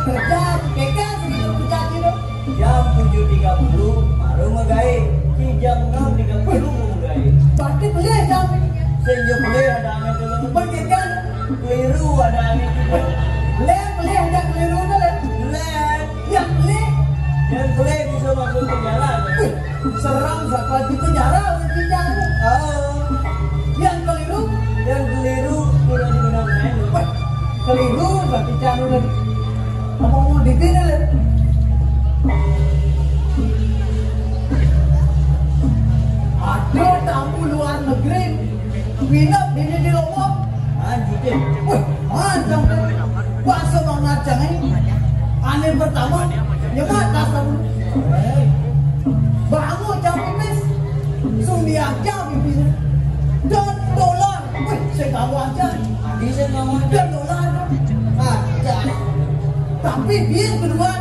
kerja keke segitu kerja gitu. Jam 7.30 baru ngegai. Di jam 6.30 ngegai. Berarti boleh jam Sehingga boleh ada angin dulu. berkekan. Keliru ada angin juga. Boleh ada keliru boleh. Lek. Yang boleh. Yang boleh bisa masuk penjara. Serang siapa di penjara kerja. Oh. Yang keliru. Yang keliru tidak dibenarkan. Keliru berarti jangan lagi. Mau dipindah lagi. Ada tamu luar negeri nginep di Lombok. Anjir. Wih, macam bakso Bang Najang ini. Aneh pertama, nyemat asam. Bangun jam pipis, suni aja pipisnya. Dan dolar, wih, saya tahu aja. Bisa ngomong Dan dolar, aja. Tapi biar kedua,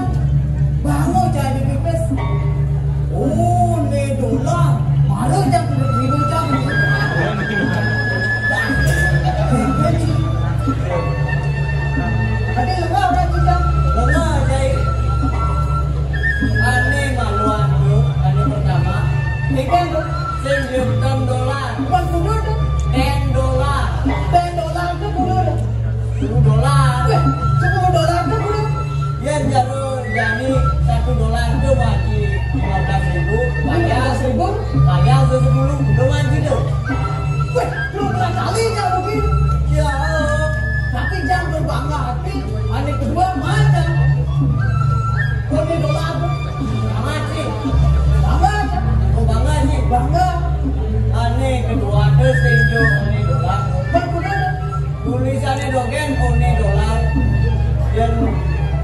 bangun jadi pipis. Oh, ini dolar. Malu jam 1.000 jam. Tadi enggak orang kita. Lengah jai. Aneh maluan tu. Aneh pertama. Ikan tu, $10 bukan kudu tu. $10. $10 tu kudu tu. $10. Weh, $10 tu kudu. Ya jaru jadi $1 tu bagi 15.000. Bayar 15.000. Bayar 10 udah maju tu. Weh, lu berapa kali jam begini? Ya. Tapi jangan berbangga hati. Aneh kedua macam. Kode dolar tu. Amat sih. Bangga aja. Oh bangga sih. Bangga. Aneh kedua tu $10. Bukan kudu tu. Tulisannya dogen $1. Dan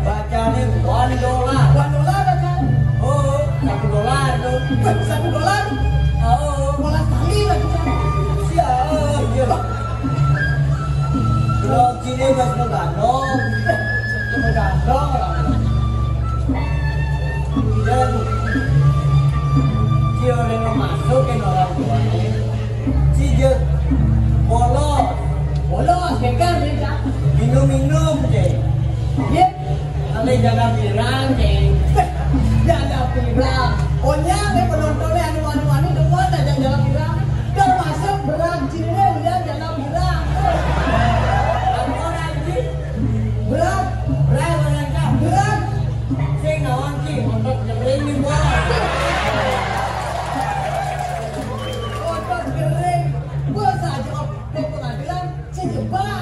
bacanya $1. $1 aja. Oh, $1 tu. Weh, $1. Oh, Malah kali lagi kan. siap je. Blok sini mas menggandong. Bergandong lah. Dan si orang yang masuk ke orang tuanya. Si je bolos. Bolos, kekan dia. Minum-minum je. Dia Ale jaga pirang je. jaga pirang. Onya nih penontonnya anu-anu semua ada yang jaga pirang. Termasuk berang cine udah jaga pirang. Orang ni Berang, berang orang kau. berang. Sing nawan ki untuk jebring ni bolos. Otot kering. Gua saja ke pengadilan sejebak.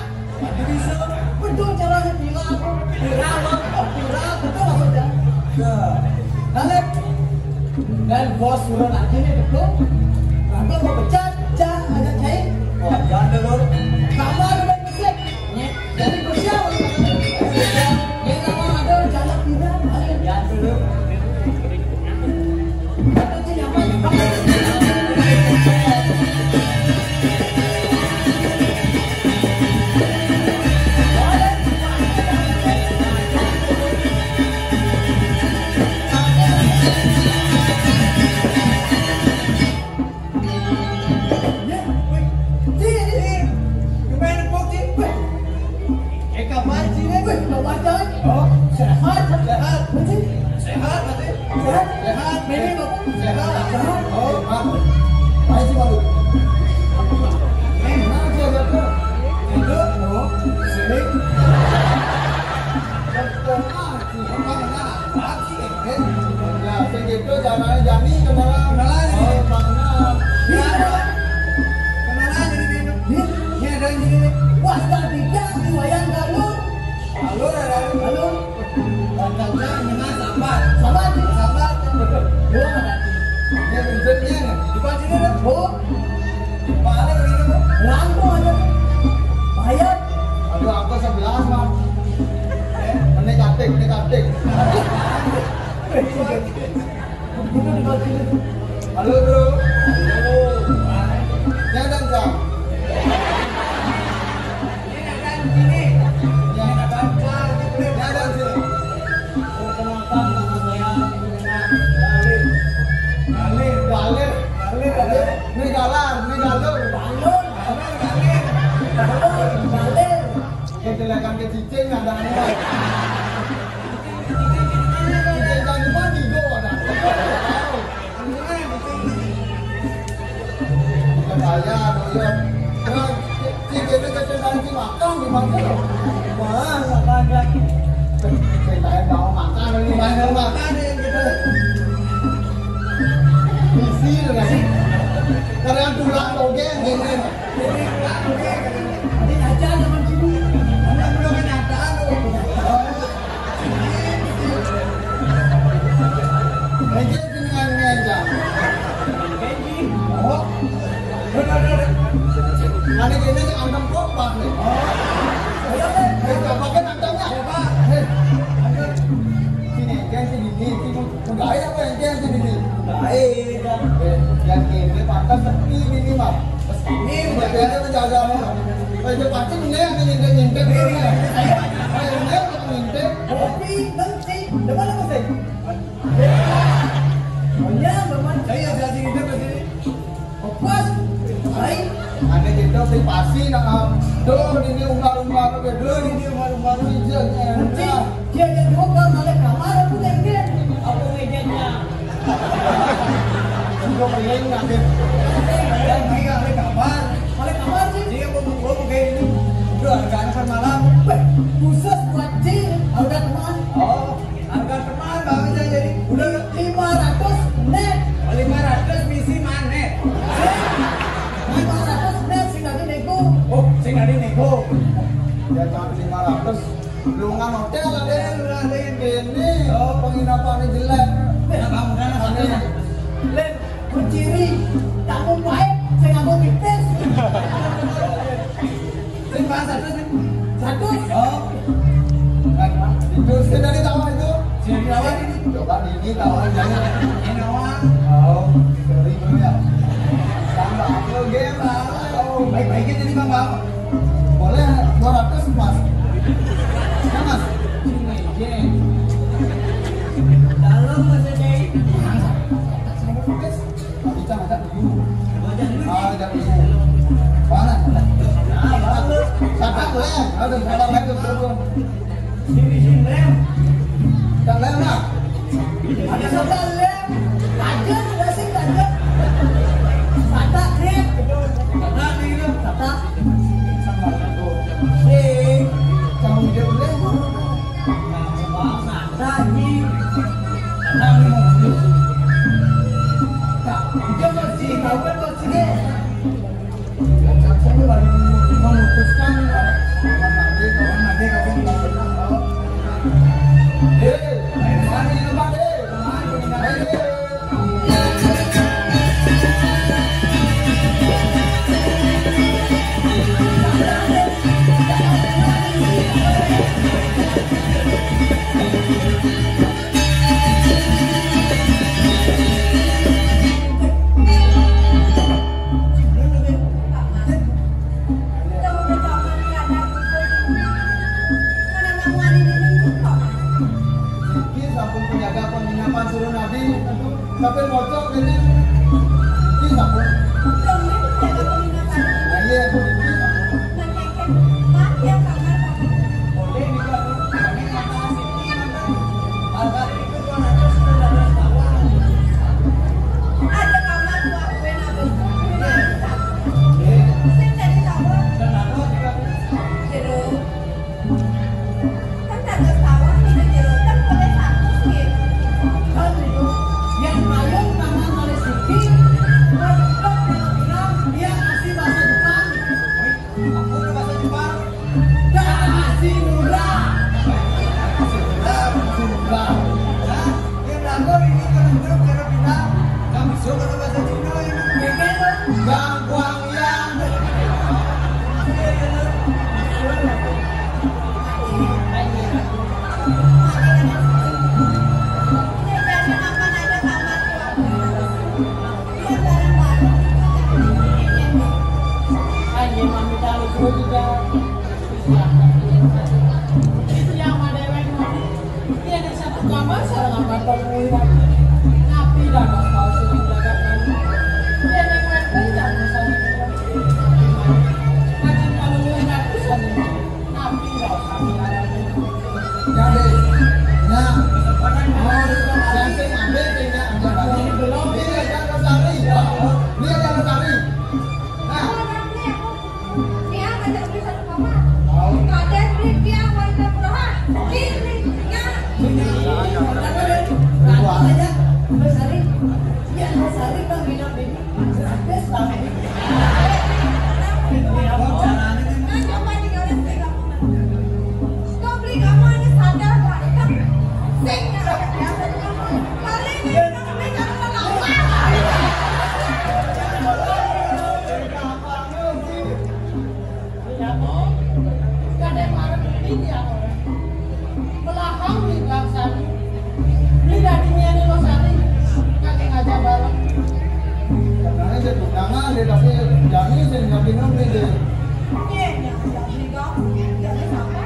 Bisa Betul caranya bilang. pirang lo. Oh, pirang betul maksudnya. Ya. Lalu dan bos suruh lagi nih betul. Rangka mau pecat, jangan ada cair. Oh, jangan dulu. Kamar udah musik. Jadi bersiap. Yang nama ada jalan pirang. Jangan dulu. Atau sih nyaman. Halo bro. Halo. Ya dan jam. Saya doyan. Terus si kita kecenderungan si makan di mana? Wah, nggak ada. Saya mau makan ini. Mau makan ini gitu. Isi lah sih. Karena tulang oke gini. Nanti aja teman sini. Anda belum kenyataan loh. Aja dengan aja. Kenji. Oh. Ada gini yang anteng kompak nih. Coba kan antengnya. Sini, jangan sini. Udah aja apa yang jangan sini. Baik. Yang ini pantas sepi minimal. Ini udah menjaga mau. Kalau pasti ini yang nyintek ini. Ini yang nyintek. Kopi nanti. Depan apa sih? Oh ya, memang saya jadi ini ke sini. Pas. Baik. Ada gitu si pasti nak dor ini umbar-umbar ke dor ini umbar-umbar hijau. Nanti dia yang buka oleh kamar aku yang dia. Apa mejanya? Juga paling nanti. Yang mereka oleh kamar sih. Dia mau kayak ini. Udah harga anak malam. Khusus buat Ci, harga teman. Oh, harga teman bagus aja jadi. Udah 500 net. 500 misi mana? 500 net sih tadi nego. Oh, sing ada nego. Ya cuma 500. Lungan hotel ada ini. Oh penginapannya jelek. Nah, kamu kan sana. Len, kuciri. Kamu baik, saya nggak mau pipis. Sing pas 100 nih. 100. Oh, Itu dari tawa itu. sini dirawat ini. Coba ini tawa jangan. Ini awak. Oh, sorry bro ya. Tambah aku game lah. Oh, baik-baiknya jadi Bang Bang. Boleh 200 mas. Ya mas. Dalam masa day. Bisa masak dulu. Wajah dulu. Ah, jangan dulu. Mana? Nah, bagus. Siapa boleh? Ada berapa lagi bro? Sini lem. Yang lain lah. Ada soda lem. Kajen, udah sih kajen. Sata, net. Nah, nih itu. Sata. Sama itu. Sing. Kamu dia boleh? Bang, nada ini. Nada ini mau. Kak, dia masih kawan masih deh. Saya baru memutuskan kawan nanti mana ini Pak Ini sampun penjaga penginapan suruh Nabi sampai bocor ini sampun. Nah iya Bu ini sampun. Boleh juga. Kami kata sini mana? Harga itu 200 bawah. Dan nado juga. Kan itu yang ayam tangan oleh Siti. Dia kasih bahasa Jepang. Aku udah bahasa Jepang. Dan kasih murah. Sudah. Nah, yang langgar ini kan grup cara pindah. Kami suka kalau bahasa Cina ini. Begitu. Yang Guang Yang. Ayo mami tahu juga. Itu yang ada yang dia ada satu kamar saya nggak tahu napi dan nggak tahu sih menjagakan. Dia yang penting misalnya macam kalau lu nggak bisa napi nggak usah Jadi, nah, mau sampai ambil tidak ini ya orang. Belakang di belakang. Beli dagingnya di Losari. Kakek ngajak bareng. Karena dia tunangan dia tapi jangan sih nggak bingung nih dia. Iya, jangan beli kamu. Jangan sampai.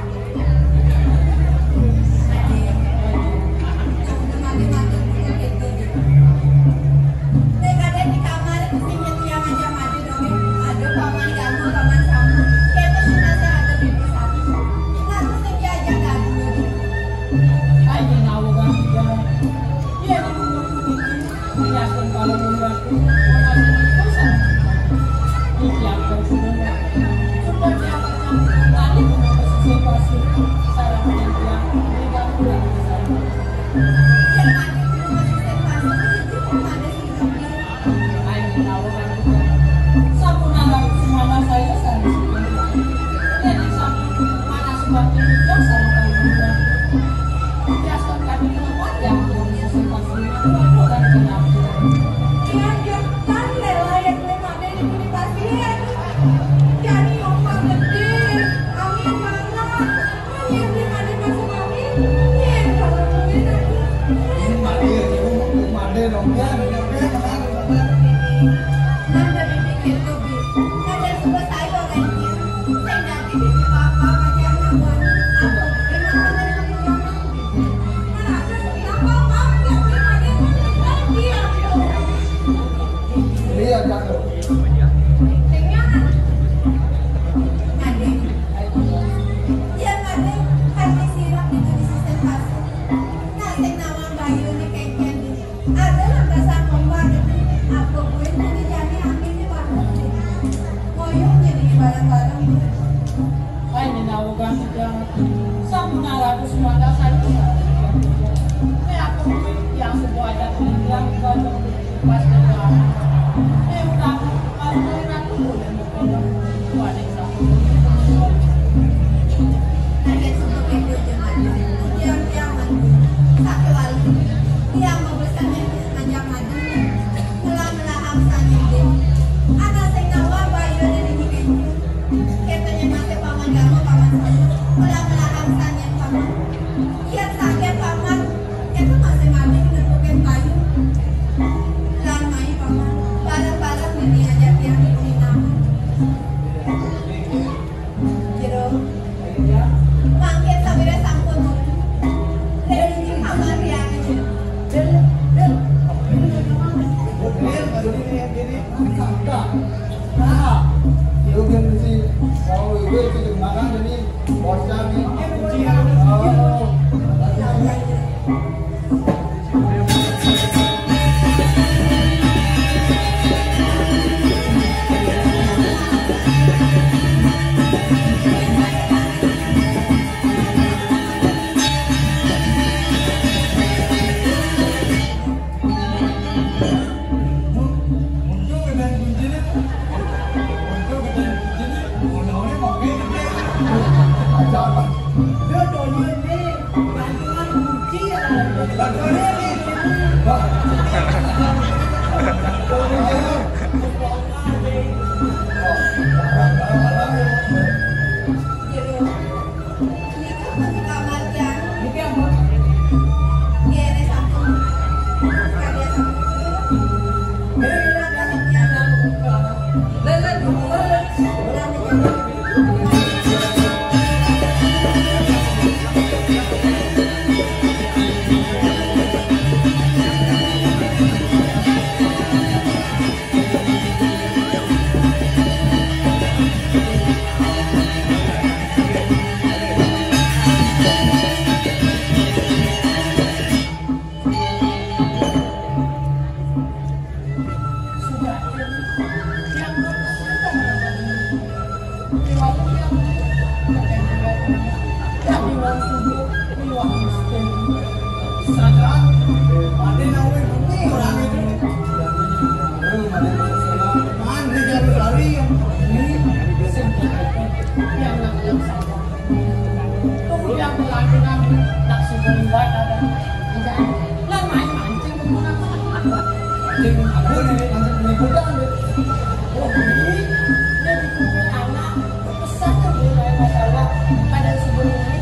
Pada sebelumnya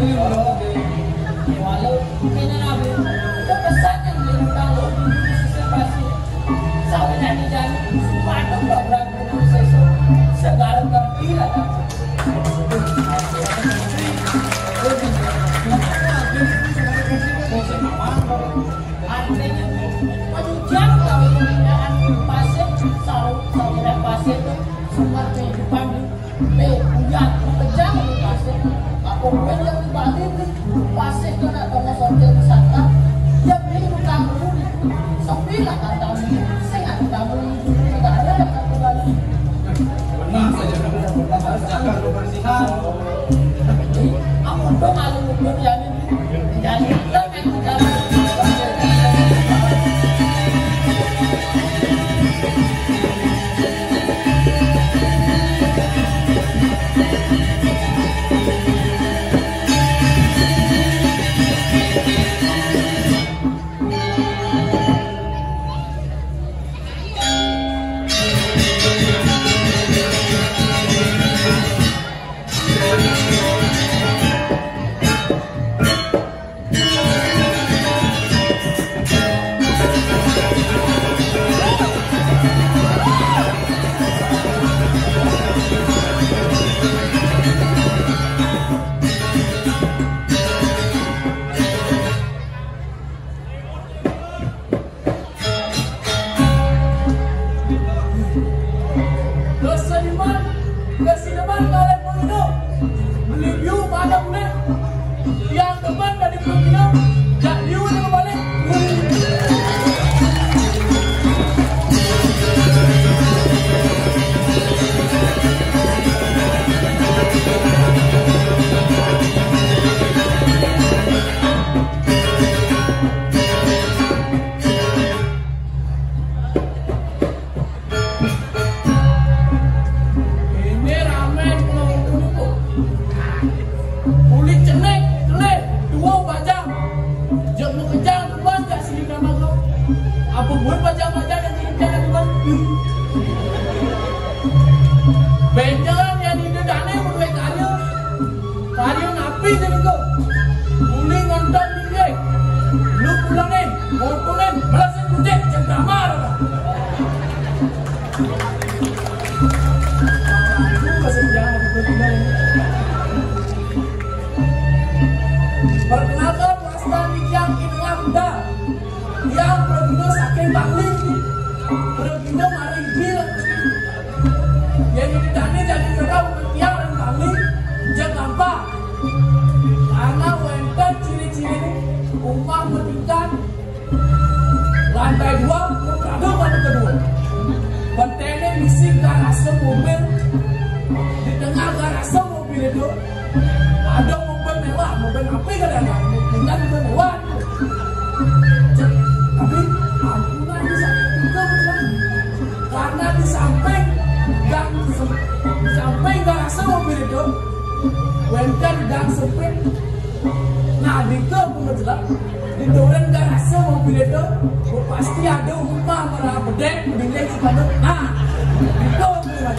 Walau kena nabi, itu pesan yang dilakukan di sisi pasir. Soalnya di jalan, sepatu nggak berangkat sesuatu segala terpilah. Artinya, penjualan kalau penggunaan pasir, saluran pasir itu sumber kehidupan di hujan, kejang di pasir. Aku yang di Bali pasir itu nak kalau hotel wisata, dia beli utang dulu, sepi lah kata ini, saya utang dulu, tidak ada yang kata Bali. Benar saja kamu harus jaga kebersihan. Aku dong alu yang ini, jadi kita yang jalan. Kesiniman kalian mau hidup, beli view pada boleh. Yang teman dari Filipina, jak view itu kembali. Benjalan yang didedane berdua karya napi jadi kau guling ngonton di dia lu pulangin motorin belasin kucing jam kamar perkenalkan Wastan yang inilah muda yang Progindo saking Bangli Progindo mari bil yang didane jadi kerau yang orang Bangli Jakarta karena wenten ciri-ciri rumah bertingkat lantai 2 berada pada kedua bentengnya misi garase mobil di tengah garase mobil itu ada mobil mewah mobil apa kadang-kadang bukan mobil mewah tapi ampunan bisa juga karena di samping garase mobil itu wenten gang sempit nah di ke pengejelas di duren garase mobil itu pasti ada rumah merah bedek berdinding sepatu nah itu pengejelas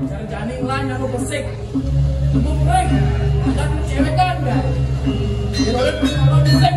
jalan-jalan lain yang bersik tubuh breng ada cewek kan di duren kalau bersik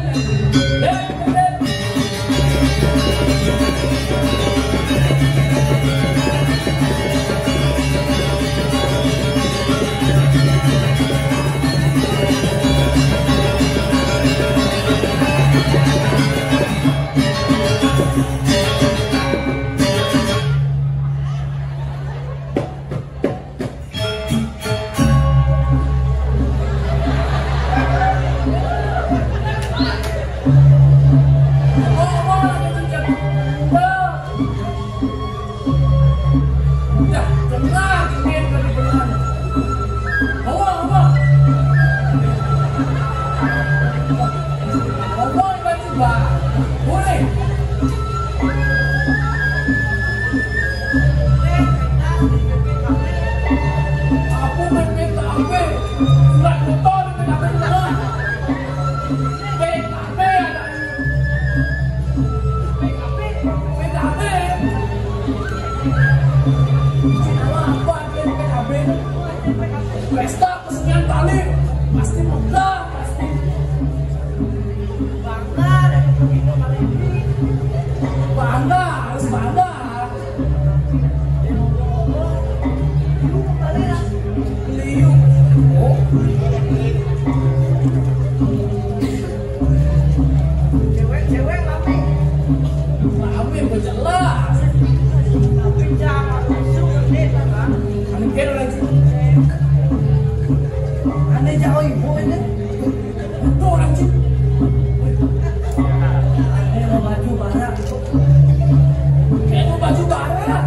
baju barak. Kayak baju barat.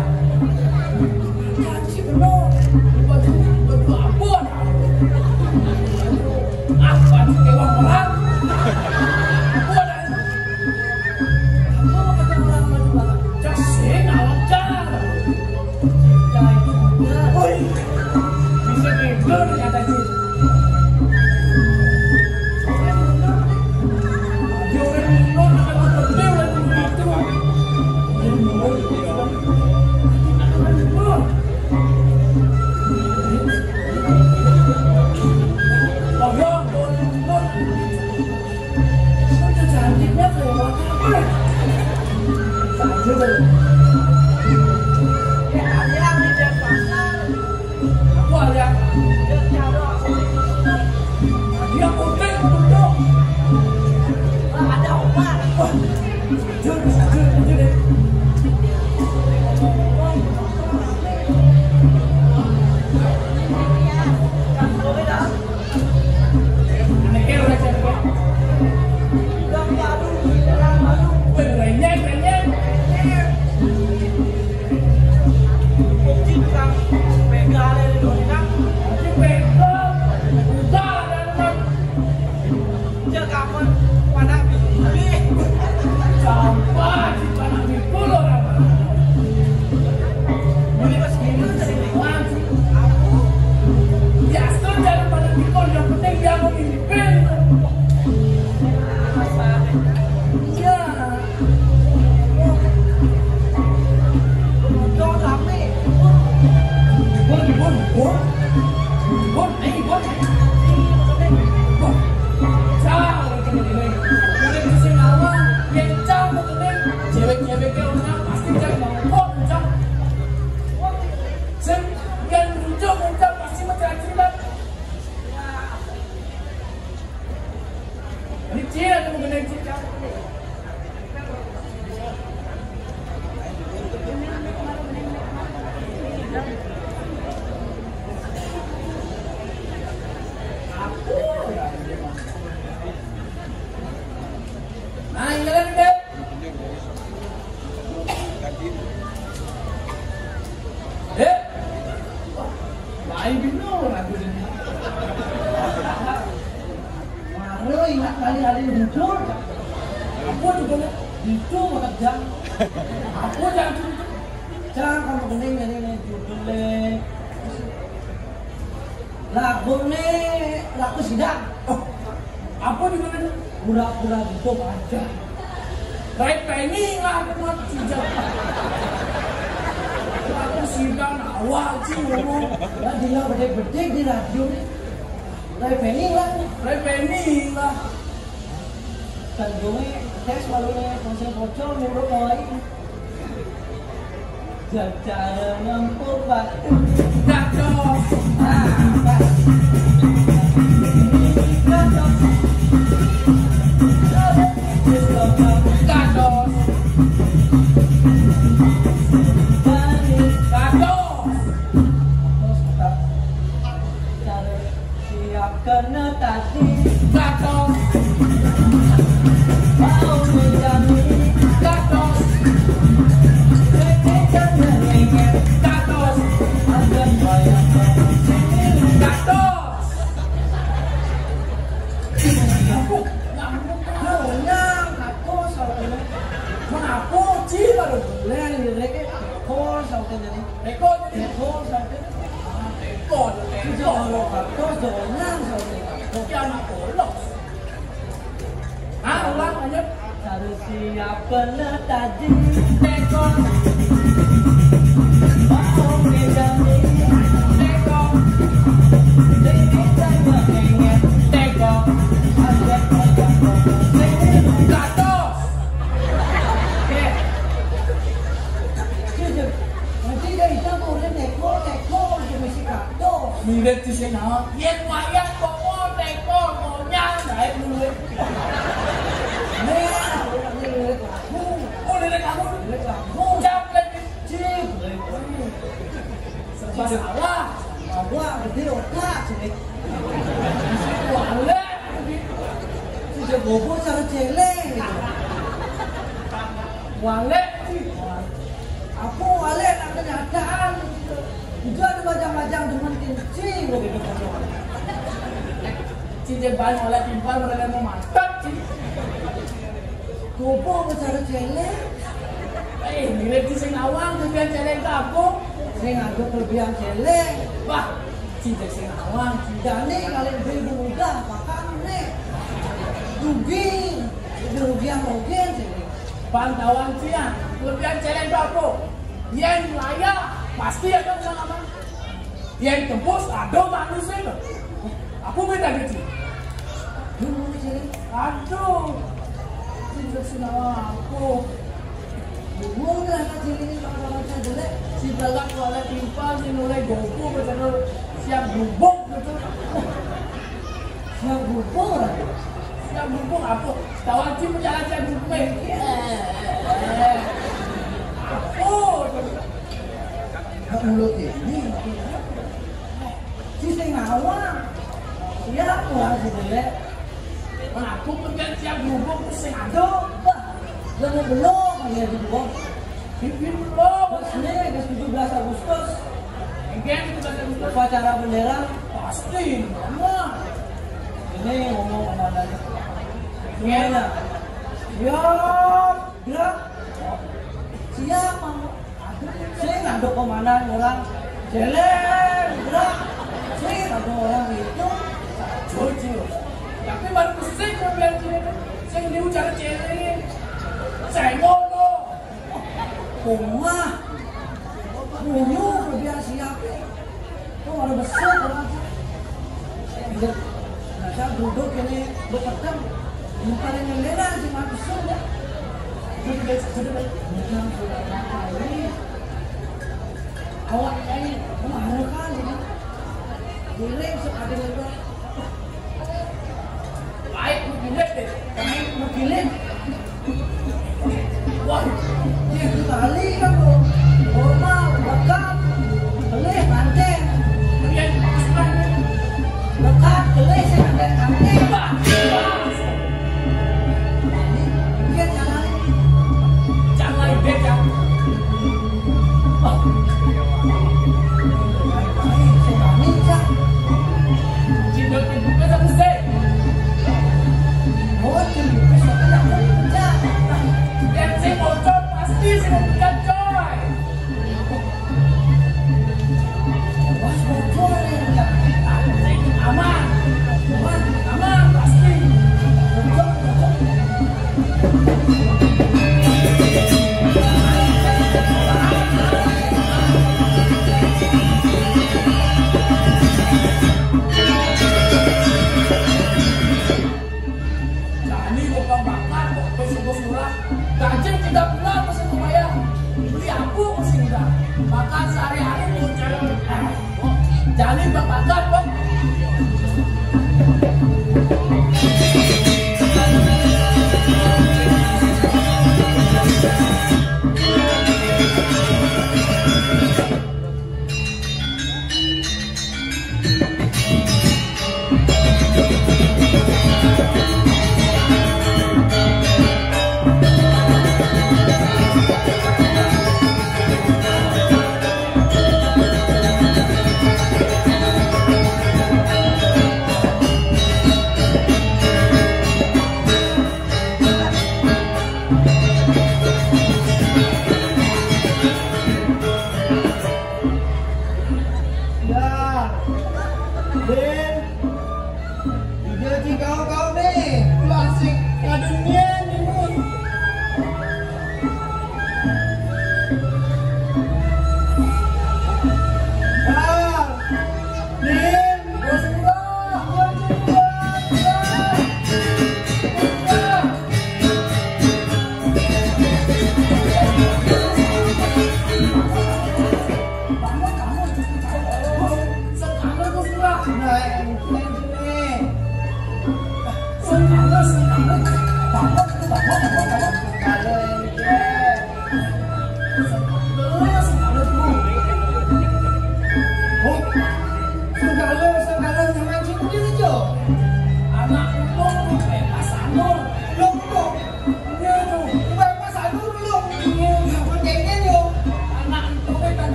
Janji bener. Baju abon. Baju kewan orang. Abon. Apa kata orang baju barak? Jasing awak jar. Cinta itu bukan. Woi. Bisa bener ternyata itu. Dia orang non akan berdua lagi begitu. Lagu sidang. Apa di mana? Pura-pura gitu aja. Baik penny lah aku mau cijak. Aku sidang awal sih ngomong. Ya dia bedek-bedek di radio nih. Baik penny lah. Baik penny lah. Dan gue tes malunya konser bocor menurut mulai. Jajar ngempur batu. Jatuh. Karena tadi Gatos mau menjadi Gatos ketika mengingat Gatos ada banyak Gatos aku soalnya mengaku sih baru lain direke aku soalnya nih rekod aku soalnya rekod kalau aku soalnya yang aku loh ulang aja harus siapkan tadi rekod mau menjadi rekod ketika mengingat rekod ada banyak Gatos nanti dari itu boleh neko mesti kado mirip di sana yang wayang bawa rekod maunya naik dulu oh dari kamu jam lagi serba salah bahwa gede otak sini wale sudah bobo cara celeng Wale. Aku wale nak kenyataan. Juga ada bajang-bajang teman kincing begitu kan. Cinta ban oleh timpal mereka mau mantap sih. Gopo bicara celek. Mirip di sing awang kelebihan celeng kampung. Saya ngadu kelebihan celek. Wah, cinta sing awang. Jadi kalian beri muda, makan nih. Rugi, rugian celek. Pantauan siang, kelebihan celeng kampung. Yang layak pasti akan sama. Yang tembus ada manusia itu. Aku beda gitu. Dulu celek. Aduh, cinta sing awang aku. Mudah kan celek kalau saya jelek. Si belakang oleh timpal, si nolai gopo, betul siap bubuk betul. Siap bubur. Siap bubuk apa? Tawan si menjalan siap bubuk. Oh, Gak mulut ini. Si sing awang. Siap lah si jelek. aku pegang siap bubuk sing ada. Belum ya di bawah. Bikin belum. Ini ke 17 Agustus. Mungkin kita bisa Upacara bendera. pasti. Mama. Ini ngomong komandannya. Gimana? Siap, gerak. Siap, Mama. Saya ngadu komandan orang. Jelek, gerak. Saya ngadu orang itu. Jujur. Tapi baru pusing biar saya ngeliu cara cewek. Saya ngono. Rumah. Bunyu biar siap. Kok ada besar orang. Nah, saya duduk ini bekerja. Bukan yang lena si manusia ya. Sudah ini. Awak ini kemarin kan ini. Giling sekali lagi. Baik, begini deh. Kami bergiling. Wah, Dia sekali kan lo. Normal, dekat, kelih, manteng. kemudian Dekat, kelih, sih manteng, manteng. Wah, Dia jangan. jangan beda. Cinta kita tak pusing. Dan si bocor pasti si bukan coy. Aman, aman pasti. Jadi bukan makan, besok murah. Gaji 3 bulan masih lumayan. Beli aku masih mudah. Makan sehari-hari pun jadi makan bang.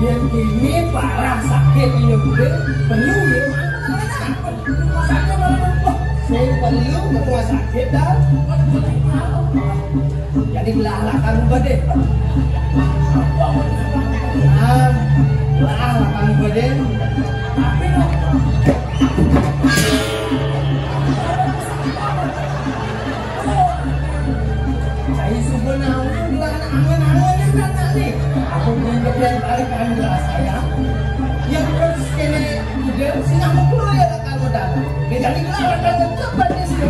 Yang ini parah sakit ini bude perlu ya sakit malah saya perlu ketua sakit dah jadi lalakan bude lalakan bude tapi saya sebenarnya bilang angan-angan nih aku kemudian tarikan gelas saya yang terus kene juga sinang mukul ya kalau dah jadi gelas kan cepat dia sih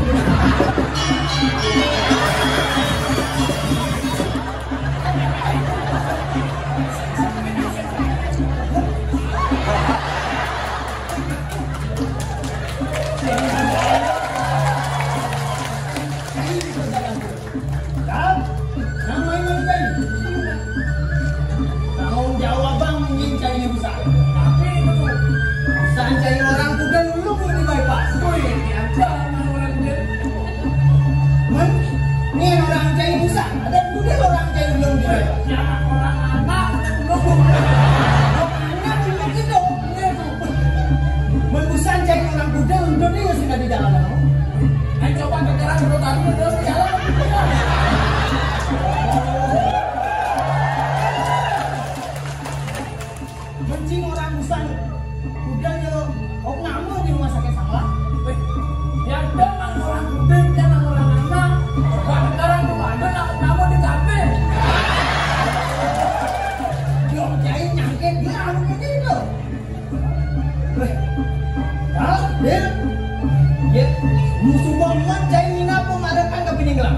musuh banget cai mina pemadakan ke peninggalan.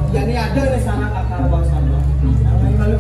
Jadi ada di sana kakak bangsa yang malu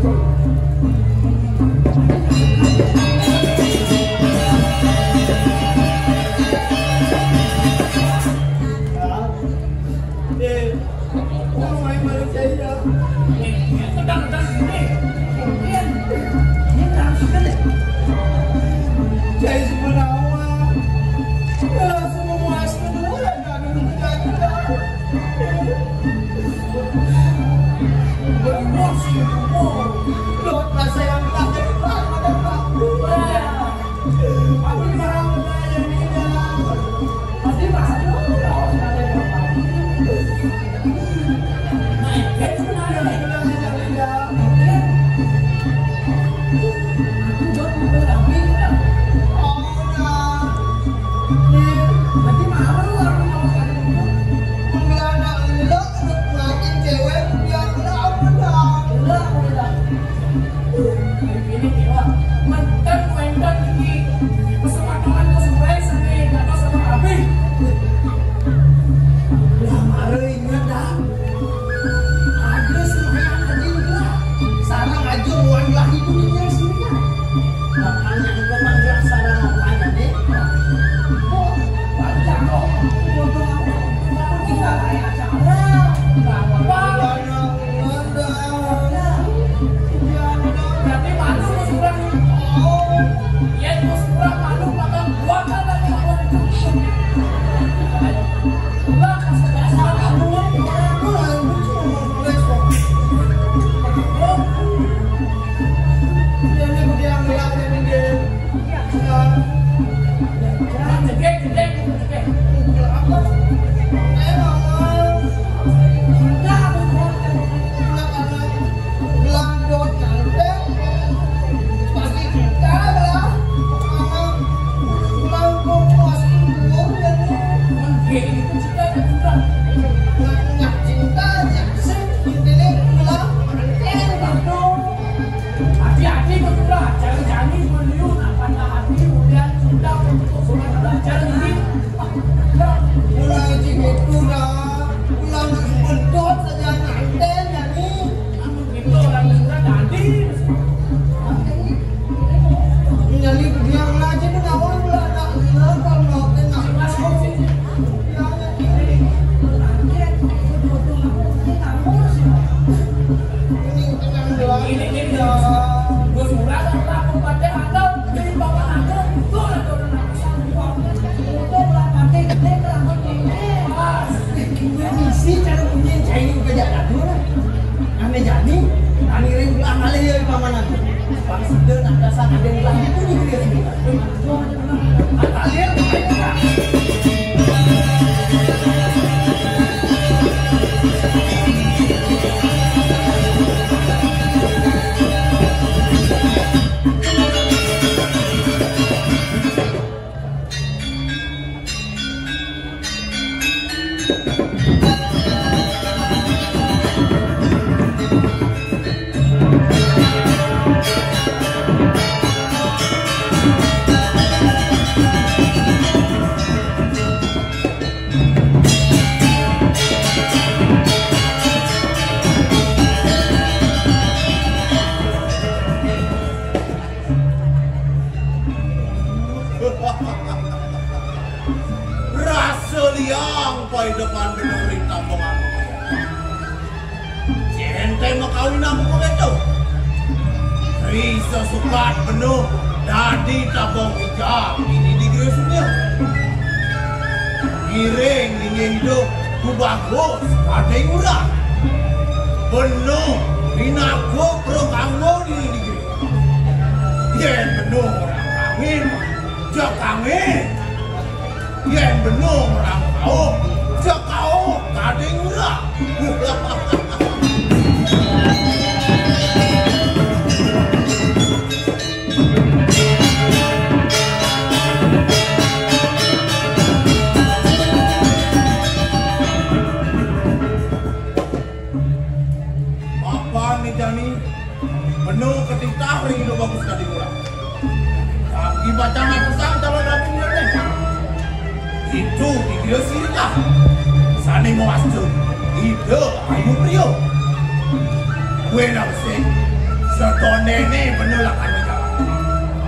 Setone ini bener lah kan jalan.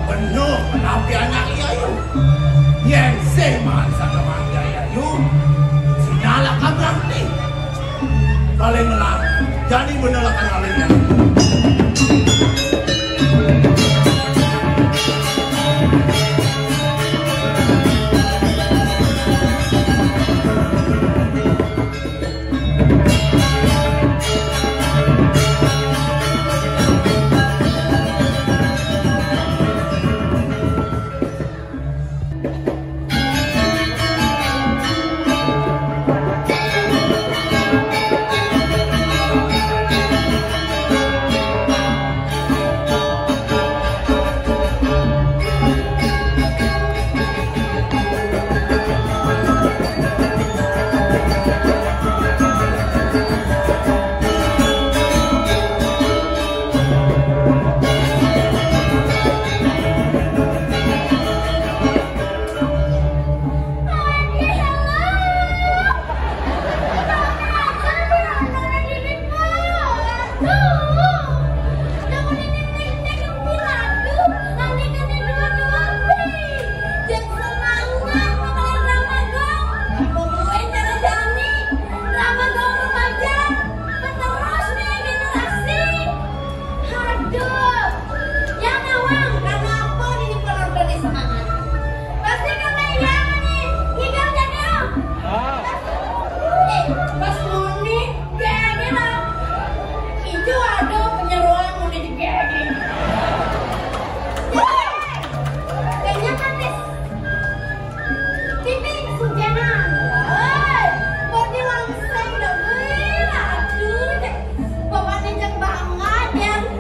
Bener, tapi anak iya yuk. Yang semasa kemana ya yuk. Sinala kabrang nih. Kalian lah, jadi bener lah kan kalian.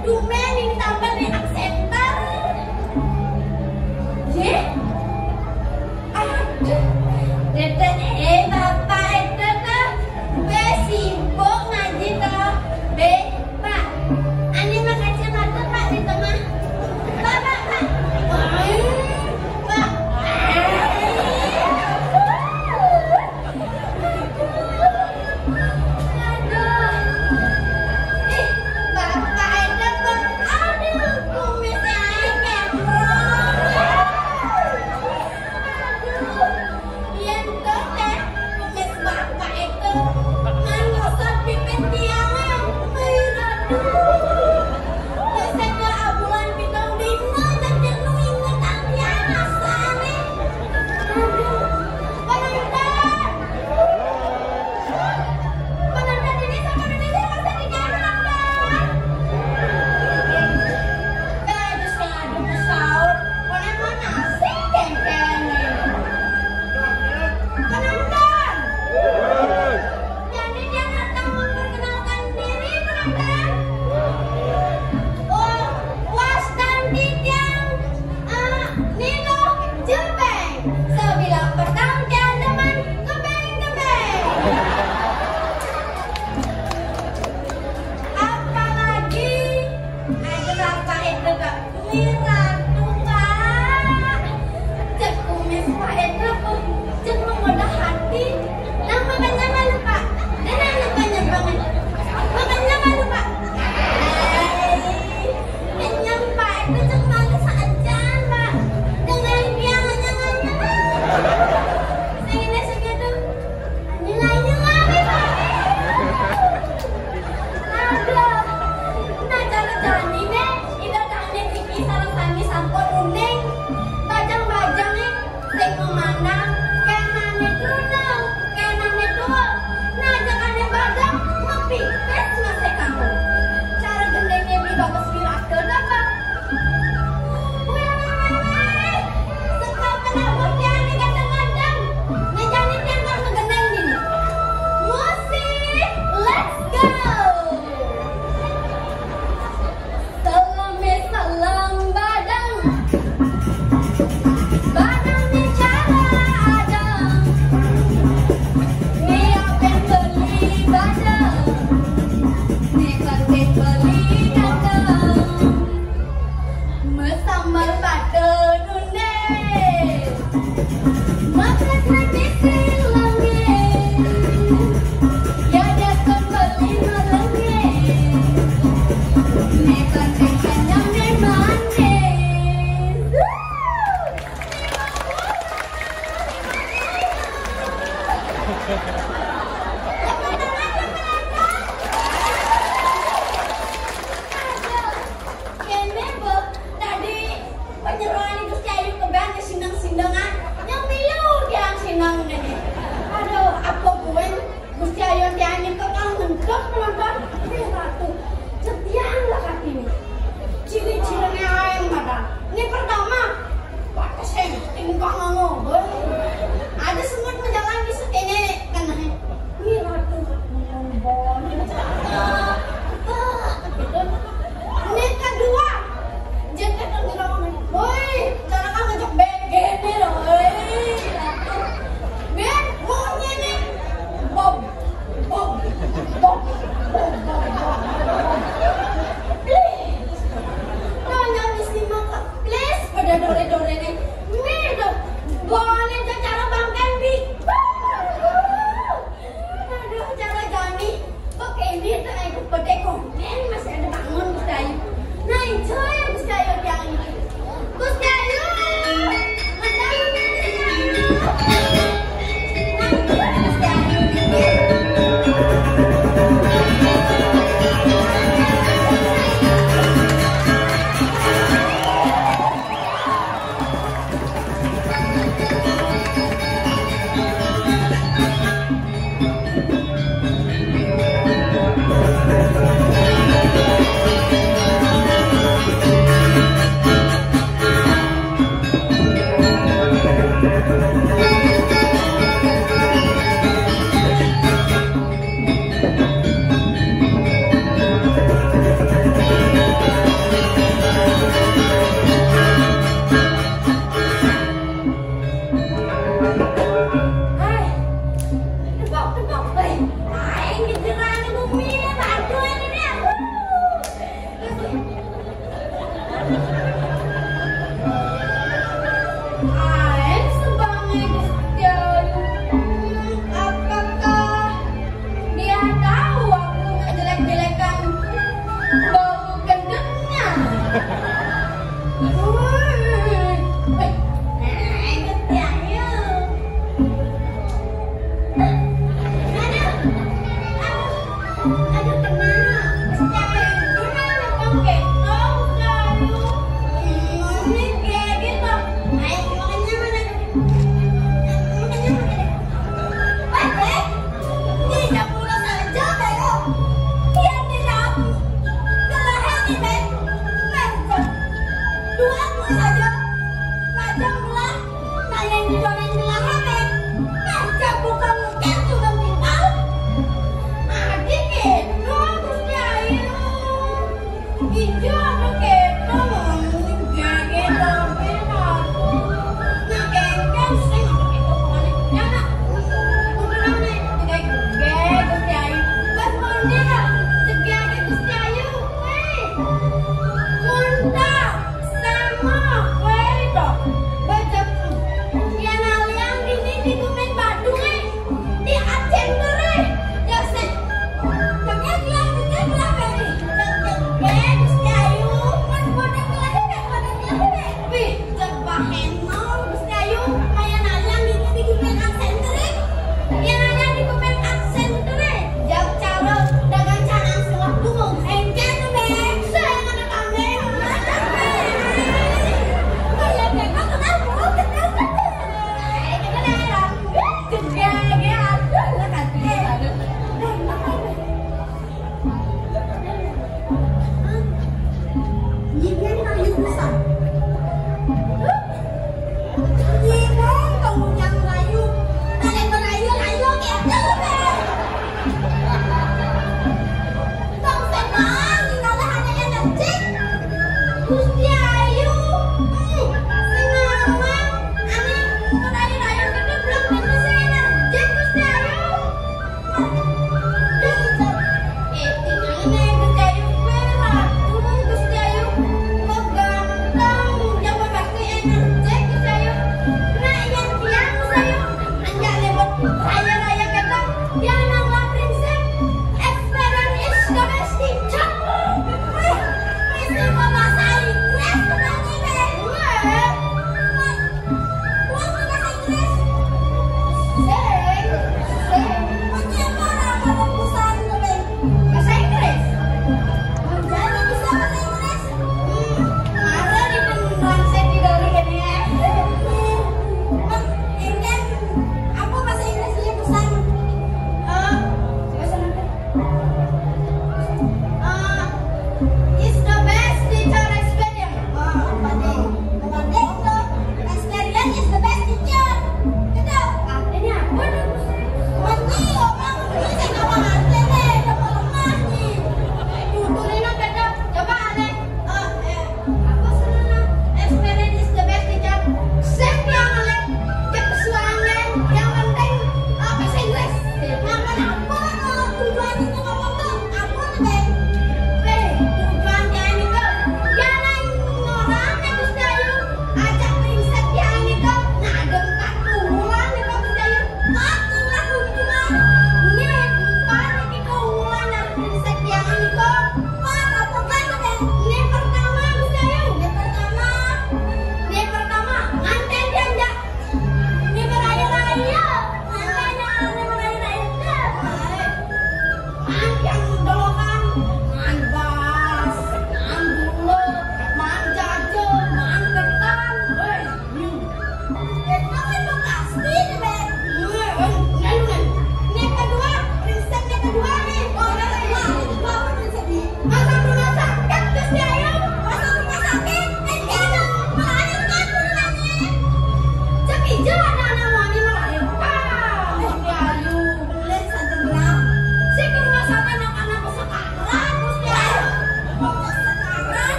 Too many Aen sebangai Gusti Ayu. Apakah dia tahu aku ngejelek-jelekan bau gendengnya? Gusti Ayu. Aduh, kenapa? Gusti Ayu, kenapa kau ketok, Gusti Ayu? Ini kayak gitu. Ayo, makannya mana? Makannya mana? Baik, tidak pula saja, Bayo. Dia tidak kelahan nih, Baik. Dua saja. Raja bilang, saya yang didorong di lahan, Baik. Raja bukan mungkin sudah meninggal. Adik gitu, Gusti Ayu. Ijo apa gitu, kayak gitu, benar. Nah, kengkeng sih, itu kemarin. Ya, nak. Udah nih, kayak Gusti Ayu. Bas mondel, segian Gusti Ayu, weh. Muntah, sama, weh, toh. Baca, ya naliang gini di Gunung Badung, di Aceh Tere. Ya, sih. Gusti Ayu, sengawan, ane perayu-rayu gede belum tentu saya Gusti Ayu. Tinggalnya Gusti Ayu berat, Gusti Ayu kok ganteng.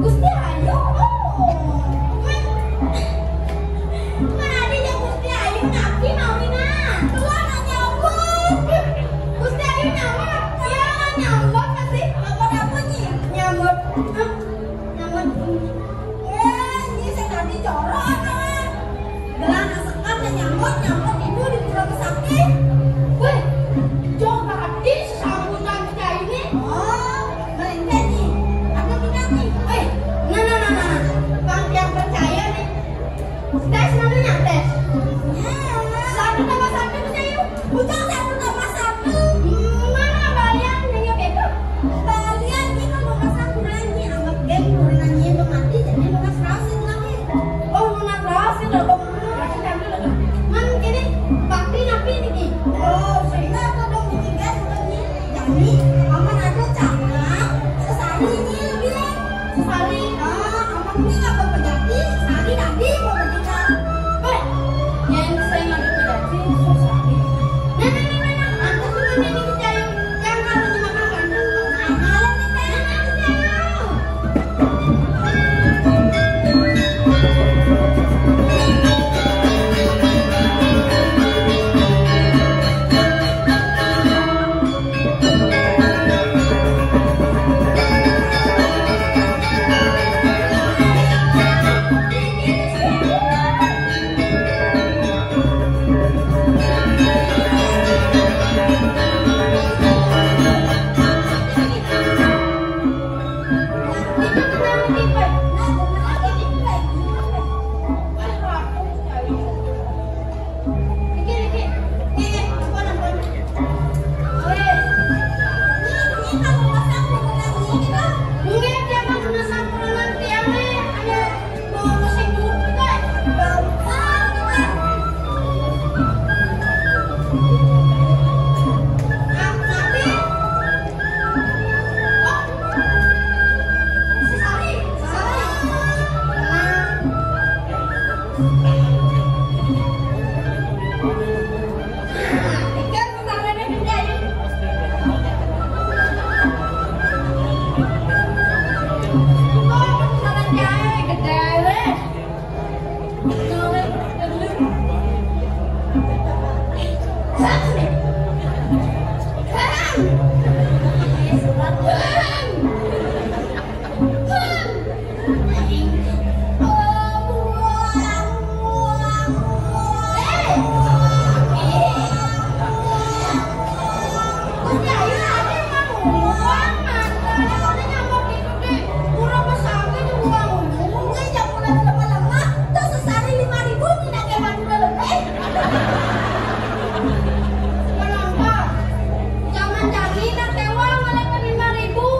Gusti Ayu. Manadinya Gusti Ayu nabi mawina. Keluar nyambut. Gusti Ayu nyambut. Ya nyambut masih. Apa nyi? Nyambut. Nyambut. Ini saya tadi corok. Gelang sekar nyambut itu di pulau sakti. Weh, jauh tadi sambutan kita ini. Oh, mereka nih. Apa kita nih? Nah. Bang yang percaya nih. Tes namanya tes. Satu tambah satu bisa yuk. Bukan satu tambah satu. Mana balian nanya bego? Balian ini kan mau satu nanya. Amat geng nanya itu mati jadi mau serasin lagi. Oh, mau serasin loh. Man kini bakti napi ini. Oh, sehingga aku dong ditinggal sebenarnya. Jadi aman ada cakap sesari ini bilang sesari. Aman ini nggak berpejati sesari tadi mau bertinggal. Yang saya nggak berpejati sesari. Nah. Antus itu ini dicari yang harus dimakan kan? Nah, Jangan nak tewa malah 5.000.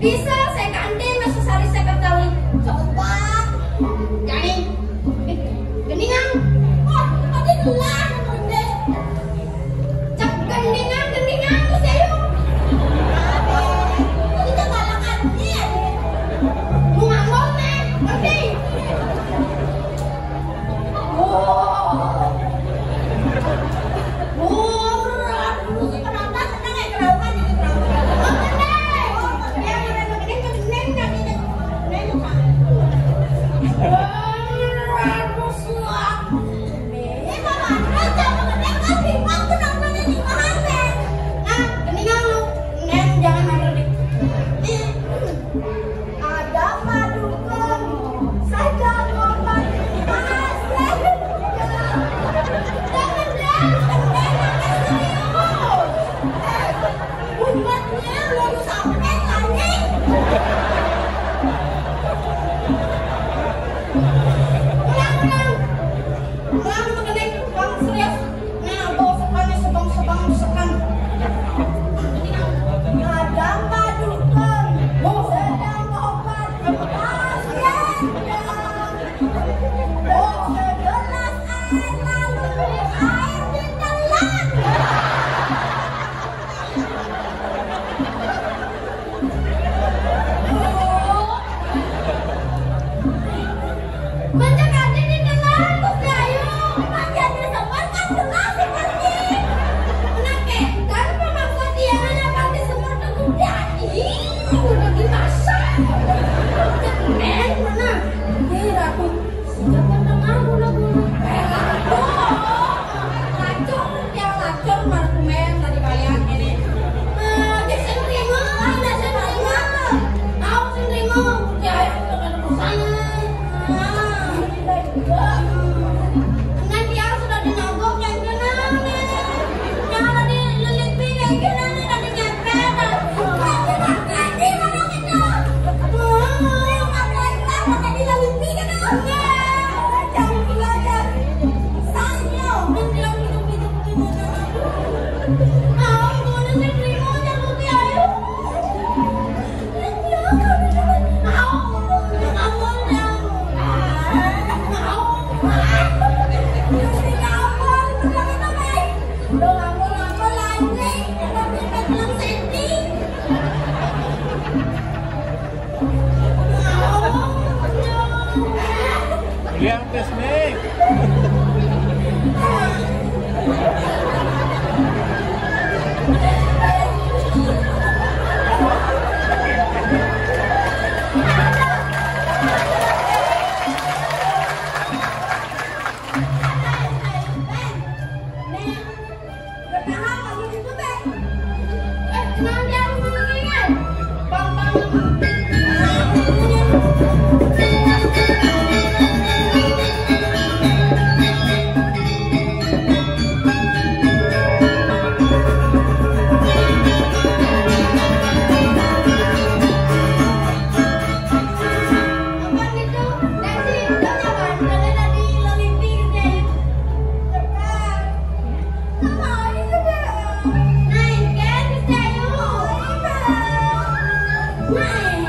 Bisa saya kantin masuk sari saya ketahui. Coba. Jadi geningan. Oh, tadi gelang gede. Cak geningan tuh saya. Tadi cakalakan dia. Mau ngomong nih, ngerti? Yang pesnik. Nah,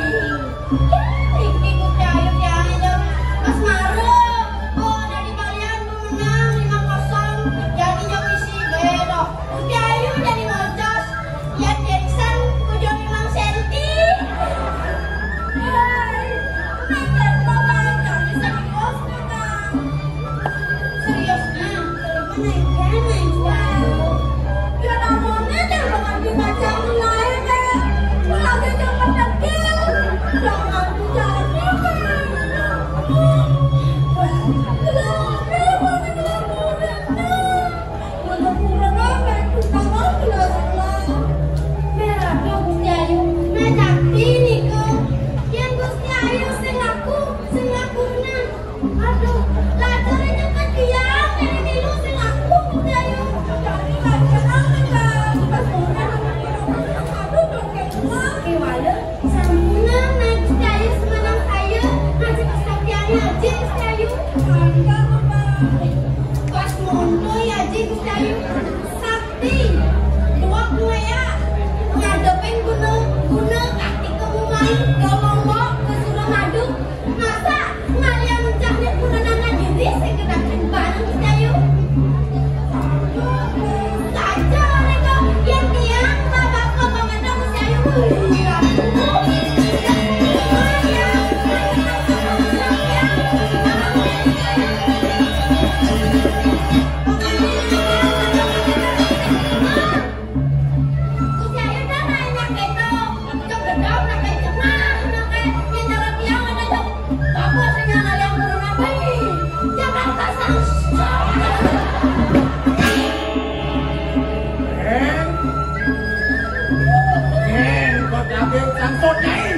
Daging sangkut nyai.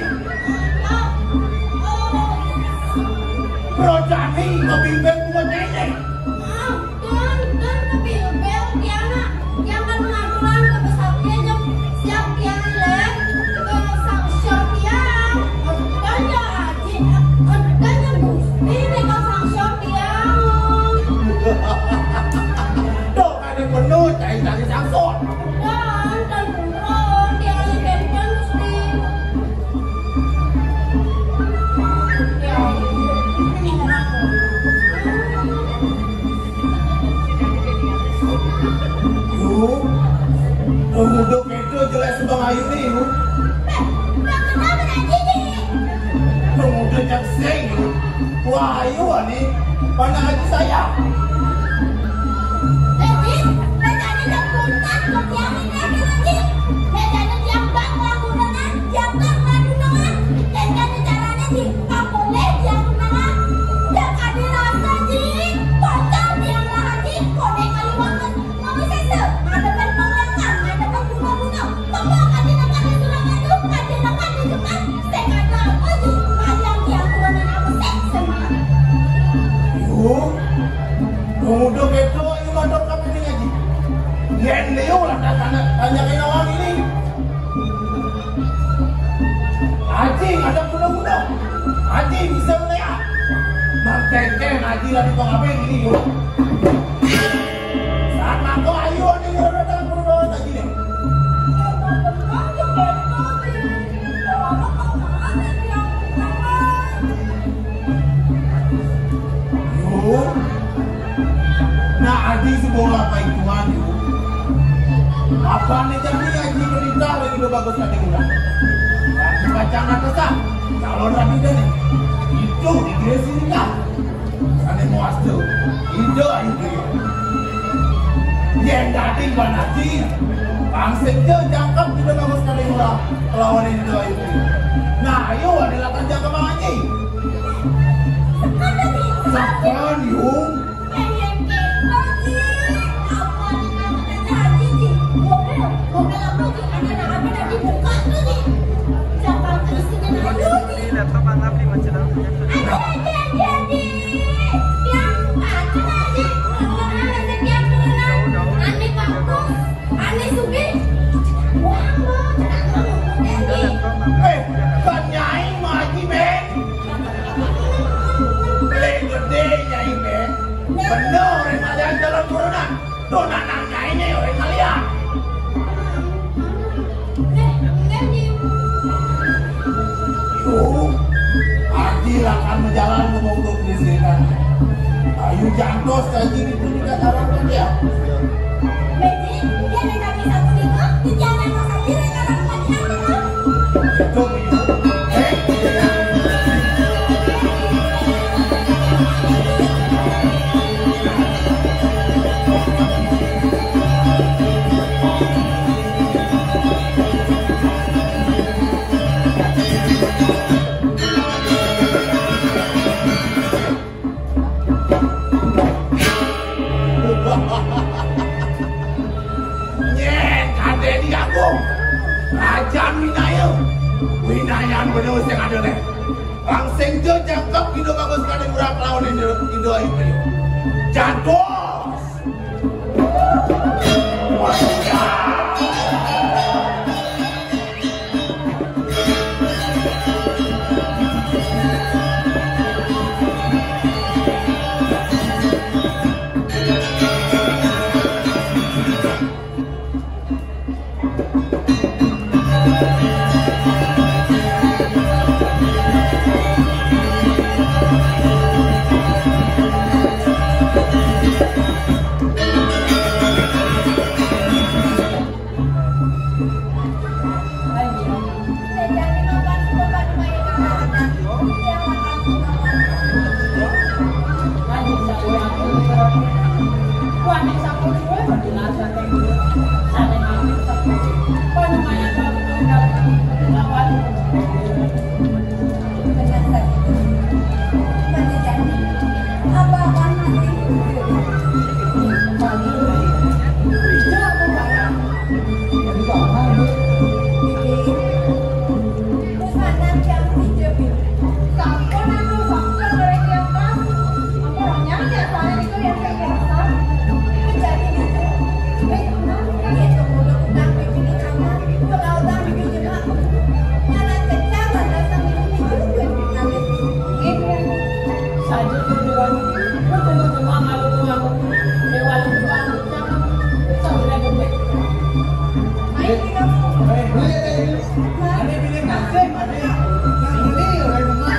Bro Jani ngebimbing buat nyai nih. Dan ngebimbing Tiana. Jangan mengadukan ke besarnya siap Tiana lek. Ke sang siap Tiana. Kanya aji. Kanya Gusti nih ke sang siap Tiana. Doh ada penuh nyai daging sangkut. Dan beneran Tiana benteng Gusti. Ya, ini anakku. Yuk, duduk itu jelek sebang ayu nih yuk. Duduk jak sing yuk. Wah ayu ani, mana aja saya. Yuk, duduk itu ayu mandok kami ini ngaji. Yen liu lah tanyain orang ini. Haji ada kuda-kuda. Haji bisa melihat. Mangkengke ngaji lah di pengabeng ini yuk. Saat aku ayu ini ngerada kuda tadi nih. Yuk. Nah Haji sebuah apa ituan yuk. Apa nih jadi Haji berita lagi udah bagus tadi kuda. Dan bacaan kesah. Kalau lagi deh nih. Itu di dia sini kan. Sana muas tuh. Itu ayu dia. Yang tadi Ban Haji. Bangsa dia jangkap juga bagus sekali kuda. Lawan ini tuh ayu dia. Nah ayo adalah tanjak ke Bang Haji. Sakan yuk. Kan nyai Haji Ben. Beli gede nyai Ben. Bener yang kalian jalan turunan. Dona nanya ini orang kalian. Yuk, Haji akan menjalan memukul kelistrikan. Ayu jangkos Haji itu tidak taruh dia. Itu Nyen kade di agung. Raja Minaya. Winayan bener yang ada nih. Bang Sengjo jangkap Indo bagus kade murah lawan Indo ayu. Jantos. Ada pilih kasih, ada yang beli orang rumah.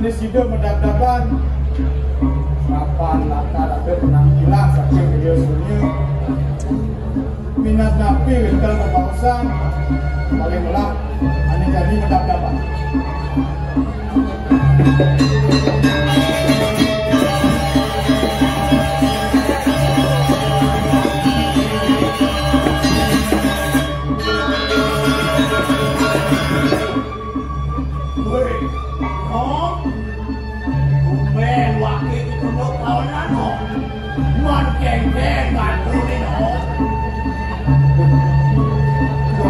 Sido medap-dapan kapan lakar ada penampilan saking video sunyi minat napi winkel kepausan paling melak aneh jadi medap-dapan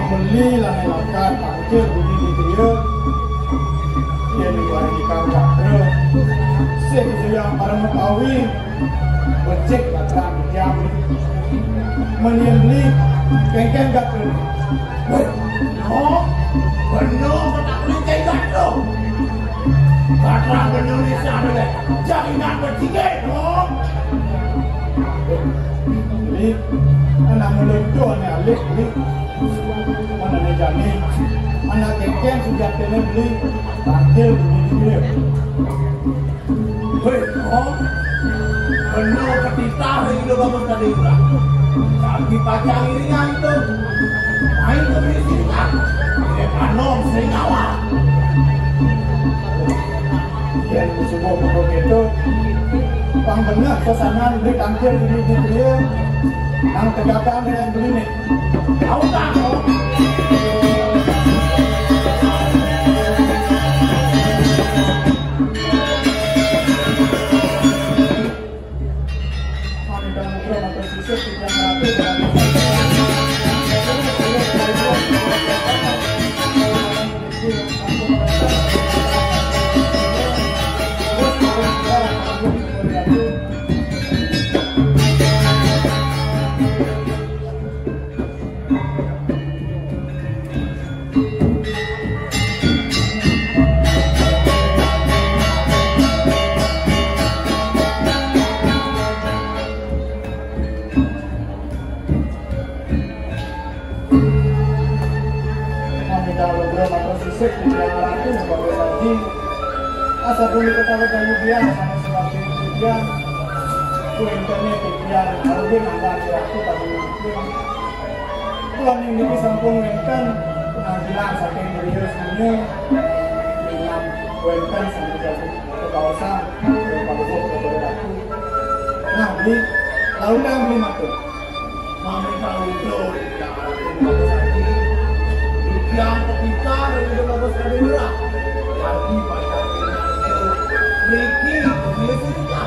beli lah lakar tangkir bunyi di dia dia diwarna ikan wakil segitu yang para mengetahui becek lakar jam menian beli kengkeng gak tuh no benar benar beli kayak gak kata benar di sana deh jaringan bertiga dong beli anak meletup anak alik beli mana nih jani anak kengkeng sudah kena beli tangkil bunyi dia weh oh benar ketita itu bagus tadi lah kaki pacang iringan itu main ke sini kan dia panom sering awal yang sebuah pokok itu pang benar pesanan beli tangkil bunyi dia yang terdapat dengan beli nih tahu tak kau asa bumi ketawa kayu biar sama sebagai tujuan ku internet biar harus nambah waktu tadi tuan ini sampun wenten penampilan saking video semuanya dengan wenten sampai jatuh ke kawasan dan pada waktu Nabi lalu kang beli matur. Mami tahu itu yang bagus tadi. Yang ketika itu bagus tadi murah. Lagi pada itu Ricky pemilik juga.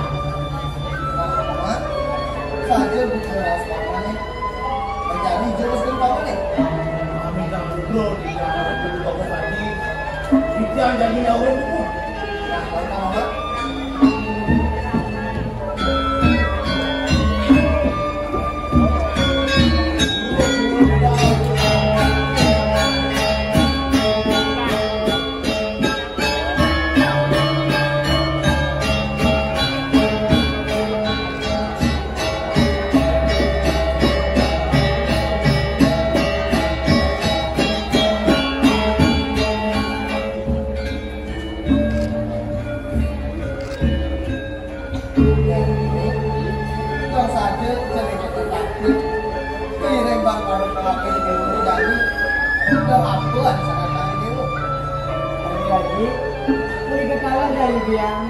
Muhammad saja bicara sekarang ini menjadi jurus kentang ini. Mami tahu itu yang bagus tadi. Yang jadi orang itu. Nah, Muhammad. Jadi, muli kekalan dari biang.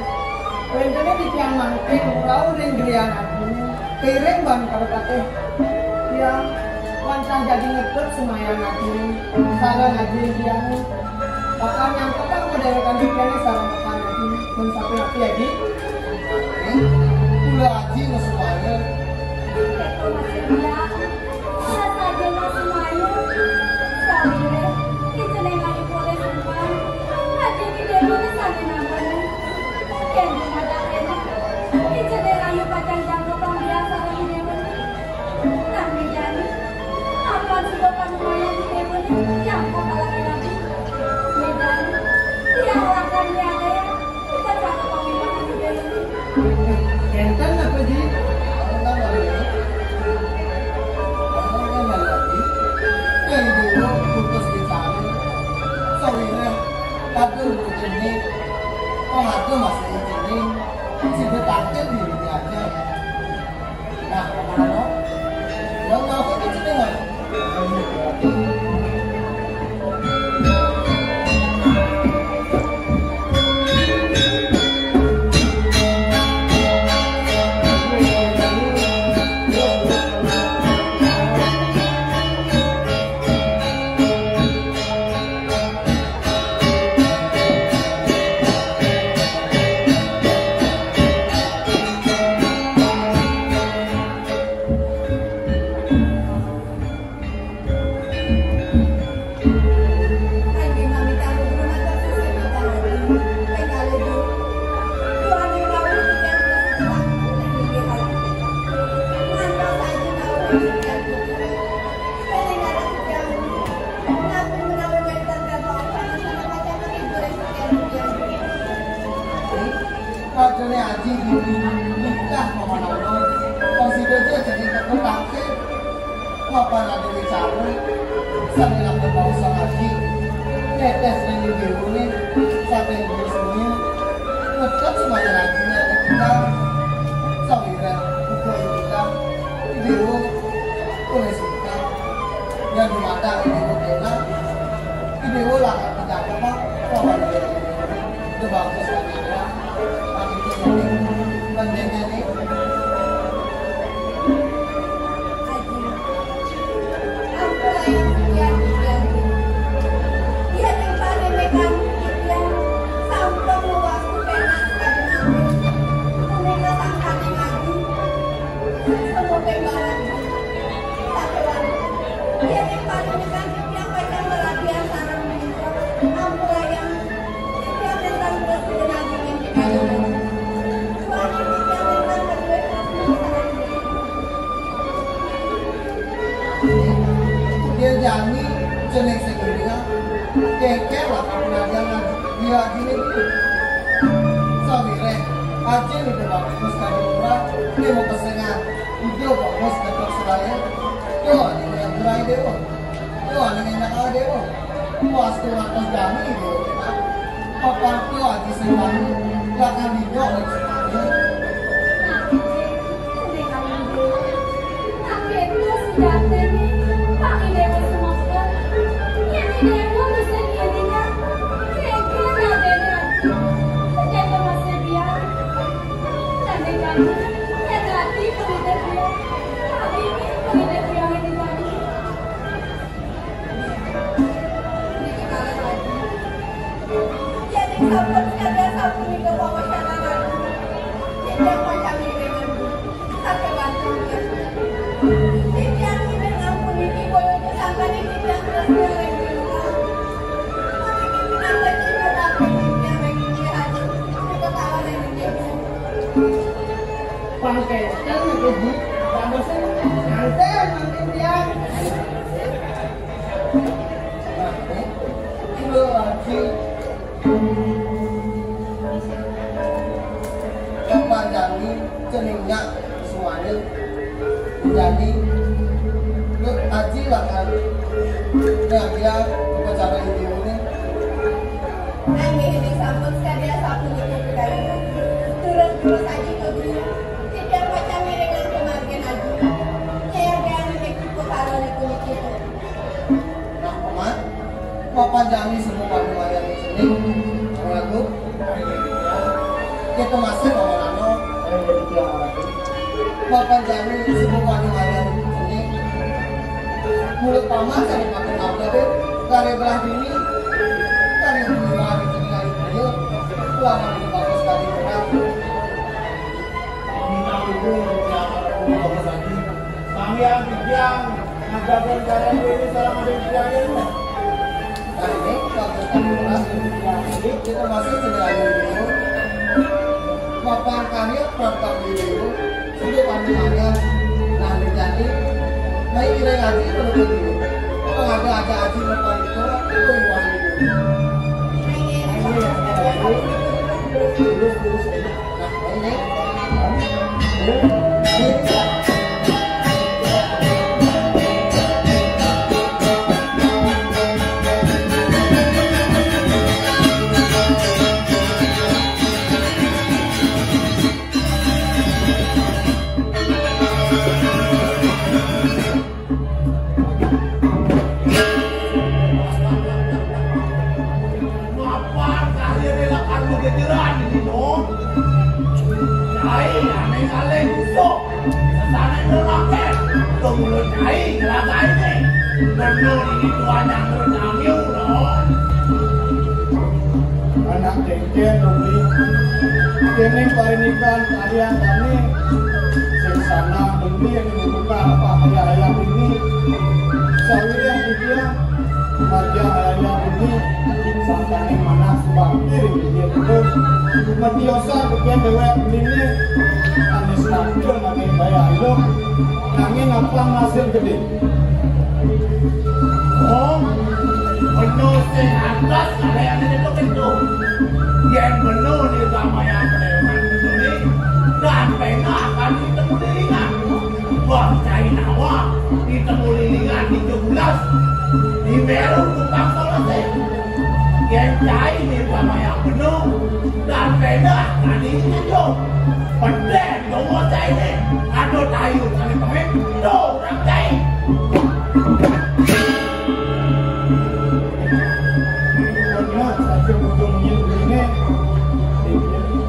Rentanya di tiang mangkeng, rau ring gerian aku. Kiring ban kalau kateh. Biang, wancan jadi ngikut semayang aku. Sarang aja biang. Bahkan yang petang modelekan biangnya sarang makan lagi. Dan sampai api lagi. Ulah aji masuk aja. Enten apa di? Padahal aji gitu nikah memanono konsidernya jadi terpaksa apa ada bicara sambil aku mau lagi tetes dan dibiurin sampai bersemi tetap semuanya lagi ada kita sawira untuk kita dibiu oleh kita dan di mata dibiu kita dibiu lah kita apa bahwa itu bagus lagi ya pentingnya nih dia jani jenis segini keke lah karena jangan dia gini dulu sabire aja nih bagus kali murah dia mau pesengan video bagus untuk seraya tuh ini yang mulai deh tuh ini yang nakal deh puas tuh atas jani deh apa tuh aja selalu belakang video lagi Terima kasih. Tiang ini ngampun ini boyo sampai ini tiang terus lagi. Pakai kan lagi tambah santai makin dia. Itu lagi kepanjangi ceningnya suami jadi ke aji lah kan dia upacara ini Nangis ini sambut sekali sapu itu kali. Turun terus aja ke dulu. Tidak macam miringan kemarin aja. Saya gani ekip kalau kulit itu. nah paman kepanjangi semua paman di sini aku kita masih paman kepanjangi semua paman di sini mulut paman saya pakai apa deh dari belah ini dari luar di sini dari beliau lama ini bagus sekali benar Kami yang bilang ngadakan jalan ini salam ada bilang hari ini bagus sekali benar jadi kita masih sedang beliau papan kami pertama beliau sudah pandangannya nah jadi baik kira ngaji perlu beliau kalau ada aji depan itu iwan beliau anak jengkel demi kini pernikahan kalian kami sing sana demi yang dibuka apa ayah ini sawir yang dia marja ayah ini sampai mana sebangkir dia itu matiosa bukan dewek ini anis nakil nanti bayar itu nangin apa hasil gede penuh atas ada yang itu yang penuh di sama yang peneman ini dan pena akan ditemu lilingan wah cai nawa ditemu lilingan di 17 di Meru tukang selesai yang cai di sama yang penuh dan pena akan ditemu pedek dong cai ini ada tayu kali pemik dong orang cai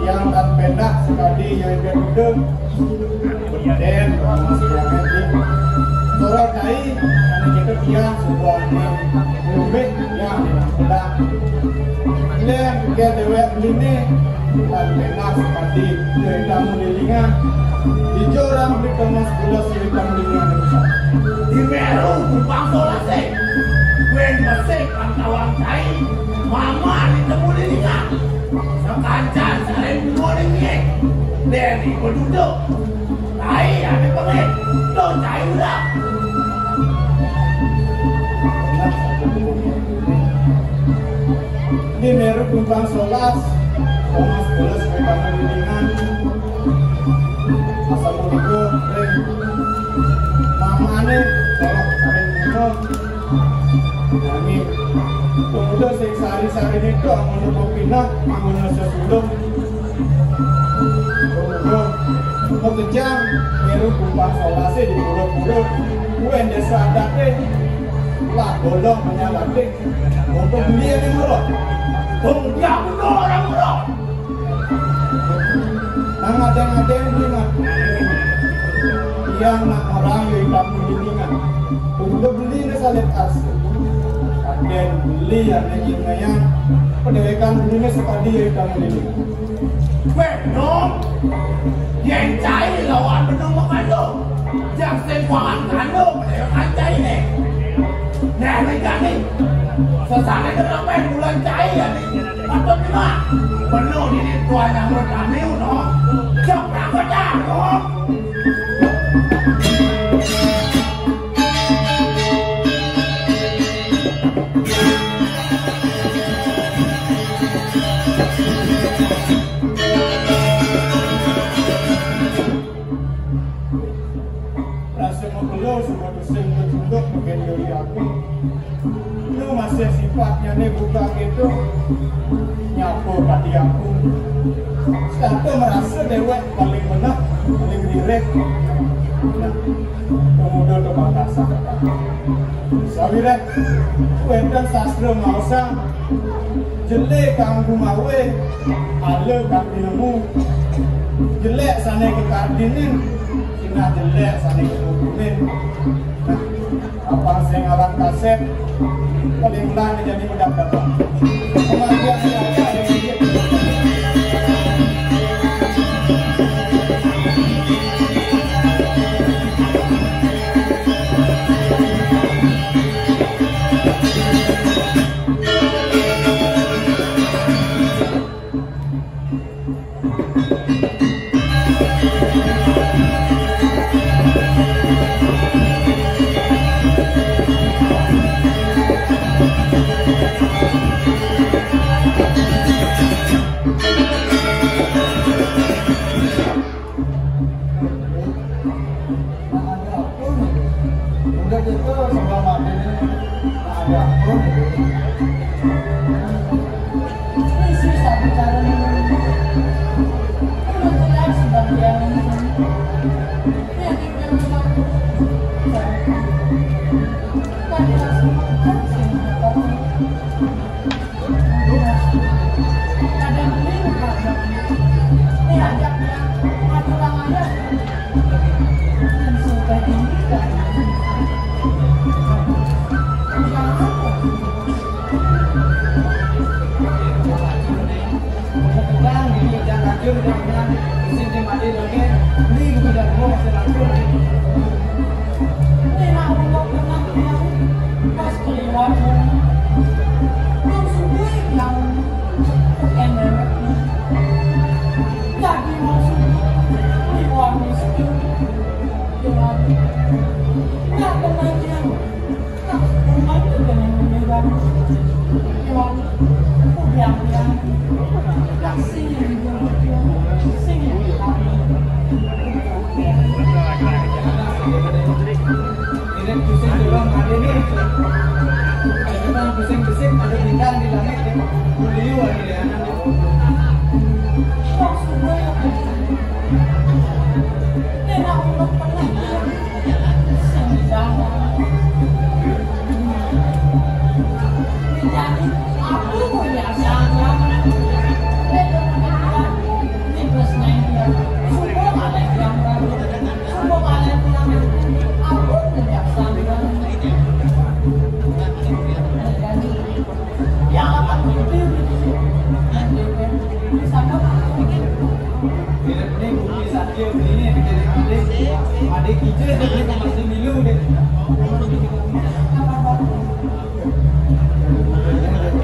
yang dan pendak sekali yang gedung dan sorot kai karena kita dia sebuah lebih yang pendak dan kita dewek ini dan pendak sekali yang kamu lilingan di jorang di kemas bulas di kamu lilingan di Meru kupang solase wen bersih kawan kai mama ditemu lilingan sekancan sering morning yek dan ikut duduk kai ada pengen do cai udah di Meru kumpang solas kemas bulas di kamu lilingan assalamualaikum mama ane tolong sering minum kami kemudian sehari-hari itu menurut pindah mengenai sebelum kemudian pekerjaan Meru kumpang solase di buruk-buruk kuen desa adate lah bolong menyalatik untuk beli yang murah yang orang murah nang ada yang ingat yang nak orang yang hitam bimbingan untuk beli nesalet asli dan beli yang yang pendekan belinya sekali yang hitam bimbingan Venom yang cai lawan benung makan tu yang sekuangan kandung pada anjay nih. Nah, mereka nih sesana kenapa yang bulan cahaya nih? Patut juga penuh di tuanya menurut kami, no. Jangan kerja, no. Semua dosen bertunduk bagian dari aku. Lu masih sifatnya nih buka gitu nyapu hati aku. Sekarang merasa dewek paling benar, paling direk. Nah, kemudian ke Makassar. Sawirek, wedan sastra mausa, jelek kanggu mawe, ale kandilmu, jelek sana ke kardinin. Nah jelek sana kemudian apa saya ngalat kaset paling mudah jadi mendapat kemajuan saya ada sedikit Bising-bising ada bintang di langit ya. Beliau ada di anak. Adik kita dia masih milu deh.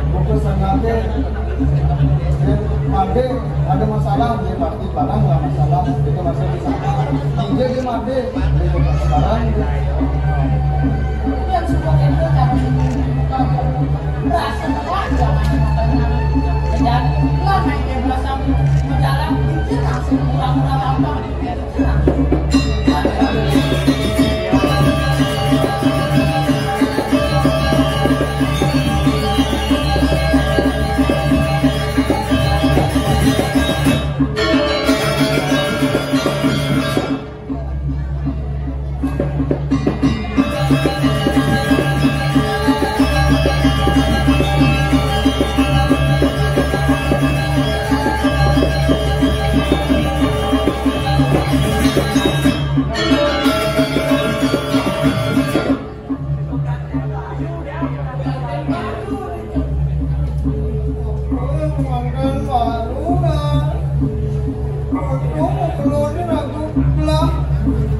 Bukan sengaja. Ada masalah dia pasti barang nggak masalah itu masih bisa. Dia made barang. Yang semua itu cara berasa wajar dan lama yang berasa mendalam itu langsung pulang-pulang apa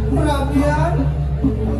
Perabian Yang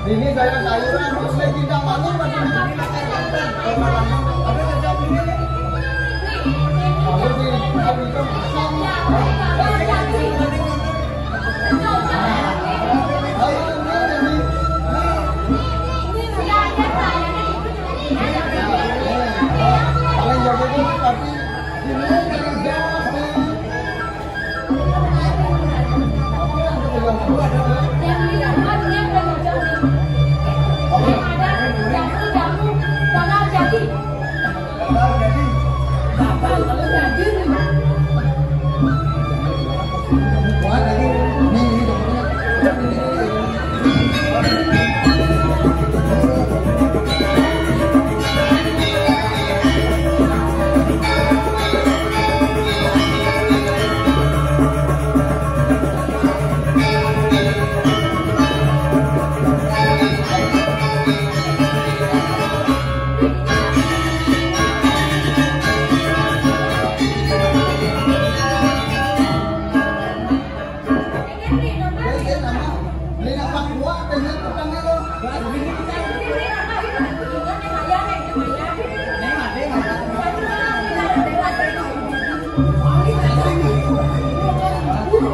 Ini saya sayuran, terus lagi cinta wangi masih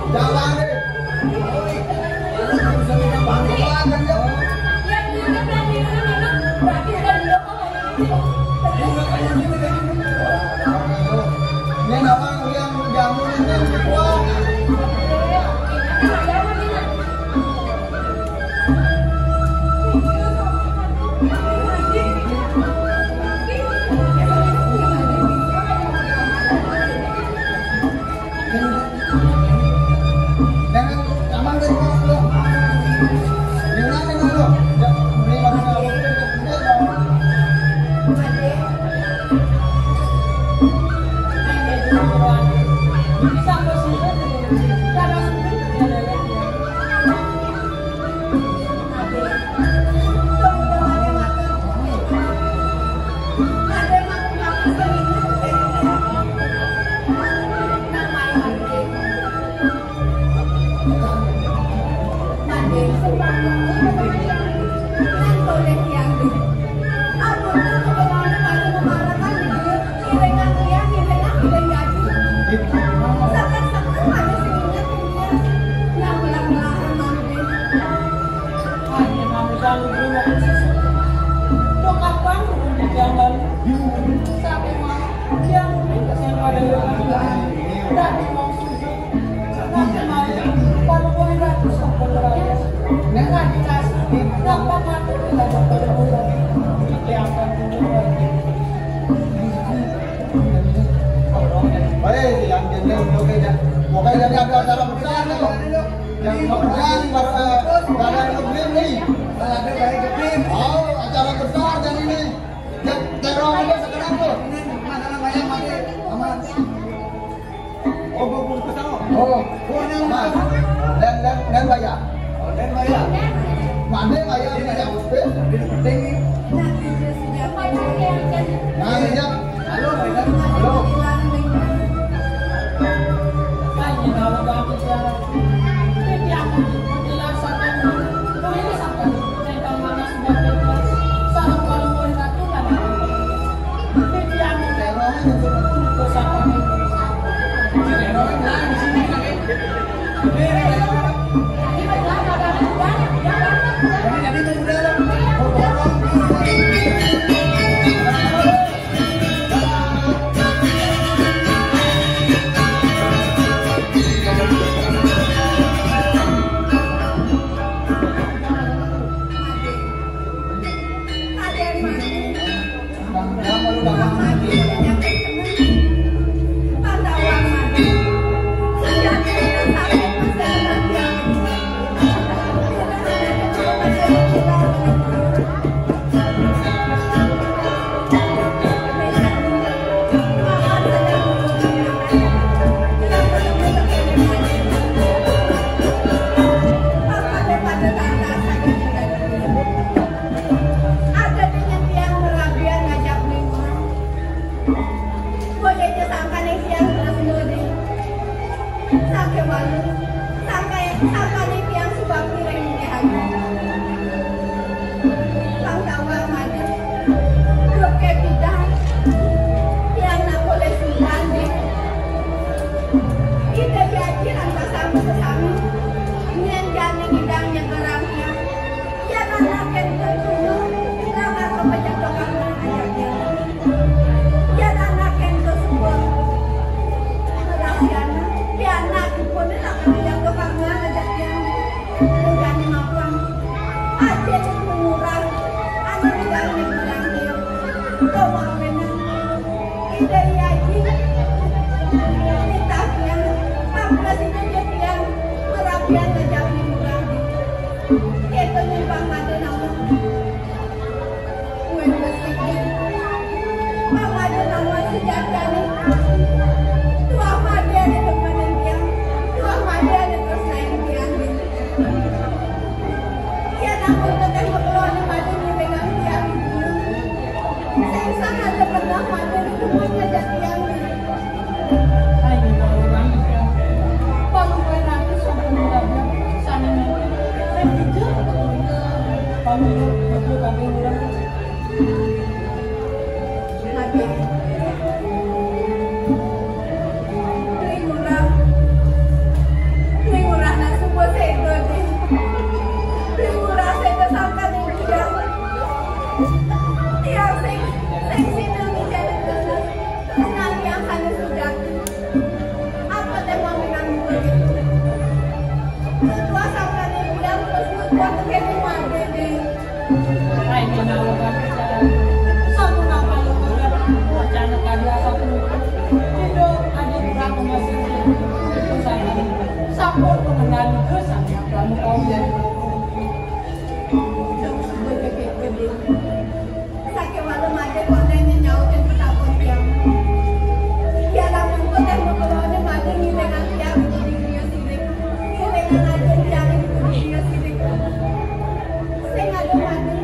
Jangan deh. Bantuan ya. Ini nama yang jamu ini kuat. dan kesan yang kamu tahu ya. Dong sebagai gede. Sakit malam aja kontennya nyautin petapun yang. Ya namun konten mengelola mati ngilengan tiang itu di dunia sirik. Ngilengan aja tiang itu di dunia sirik. Saya nggak ada mati.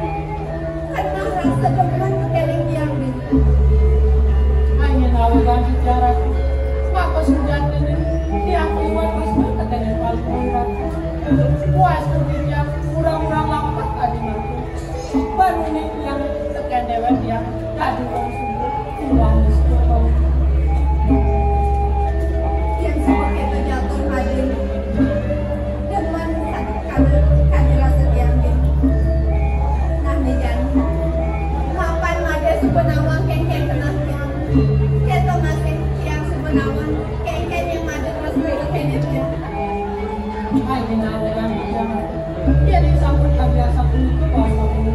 Karena rasa demen kekeleng tiang ini. Hanya tahu kan bicara. Maka sudah ini tiang keluar mas berkata yang paling murah. Puas kerja kurang-kurang lambat tadi mampu. Baru nih yang tekan dewan yang tadi orang subuh uang istiqomah. Yang sebagai penjatuh hadir dengan kader rasa tiang ini. Nah mejan, mapan ada sebenawang kengkeng tenang tiang. Kita masih tiang sebenawang kengkeng yang ada terus berkengkeng tiang. Hanya tahu kan bicara. Jadi sambut kebiasa pun itu bahasa pun.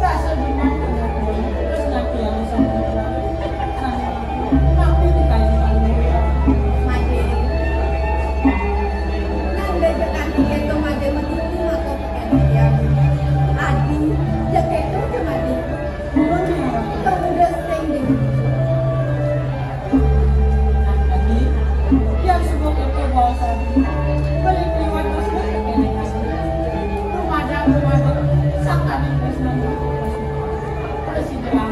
Rasa gimana terus nanti yang sambut. Tapi dikain paling Made. Nang bejekan kita made menuju atau pakai tiang. Adi, jaga itu ke made. Kemudian standing. tadi yang sebuah itu bahasa beli lewat terus berkene kasih. Rumah sangka di presiden presiden.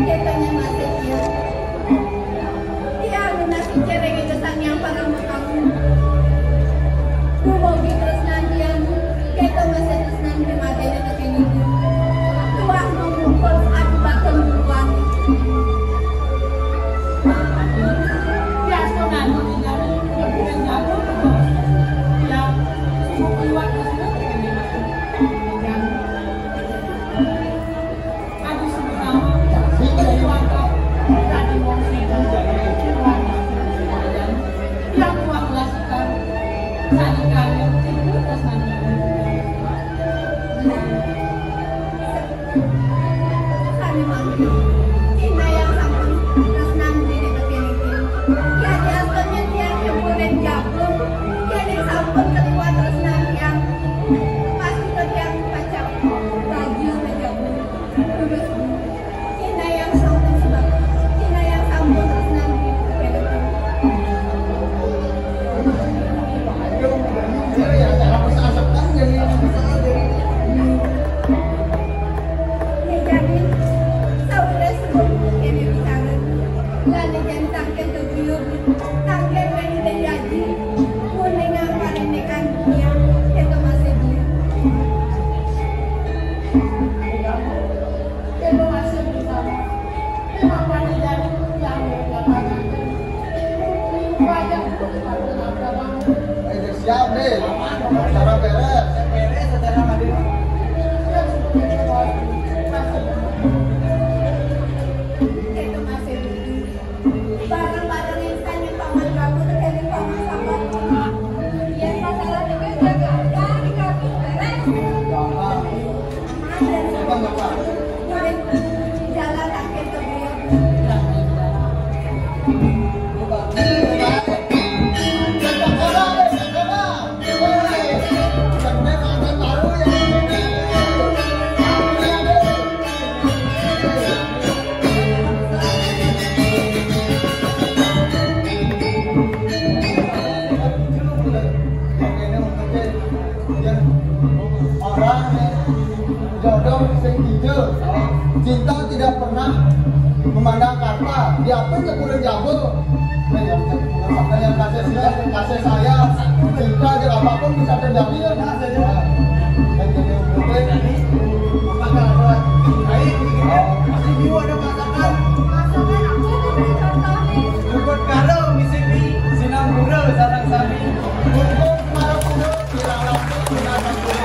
Katanya masih dia. Dia lunasi cereng itu sang yang parang makamu. Rumogi terus nantian. Kita masih terus nanti matanya terkini. Tuang mengumpul adu bakal duluan. Ya sekarang nanti dari kemudian jatuh yang semua keluar terus berkene kasih. Adi sebenarnya tadi mau sidang yang uang klasikan tadi kalian itu terus nanti Kami manggil. Ina yang sampun terus nanti di terkini. Ya jasanya tiang kemudian jatuh. Jadi sampun keluar terus nanti yang pasti ke tiang pacak. Baju menjauh. Terus Ina yang sampun sebab Ina yang sampun terus nanti di terkini. Ya jadi saudara sebut ini bicara. Lalu jangan tangkap keguyur. Tangkap beri dan jadi. Kuning yang paling nekan dunia. Kita masih dia. itu masih bersama memang pada dari yang dikatakan banyak Siap nih, cara beres. Kita masih dia. Barang-barang instan yang paman kamu terkait paman sama. Yang masalah juga jaga. Dari kaki beres. Gampang. Gampang, gampang. Jalan kaki terbiar. Orang jodoh sing hijau, cinta tidak pernah memandang kata. Dia pun kemudian jago. Yang kasih saya, cinta dan apapun bisa terjadi. Dan jadi Masih jiwa ada masakan. Masakan aku itu contohnya. Luput karo misipi sinang muda sarang sami. untuk para kuda tidak langsung tidak langsung.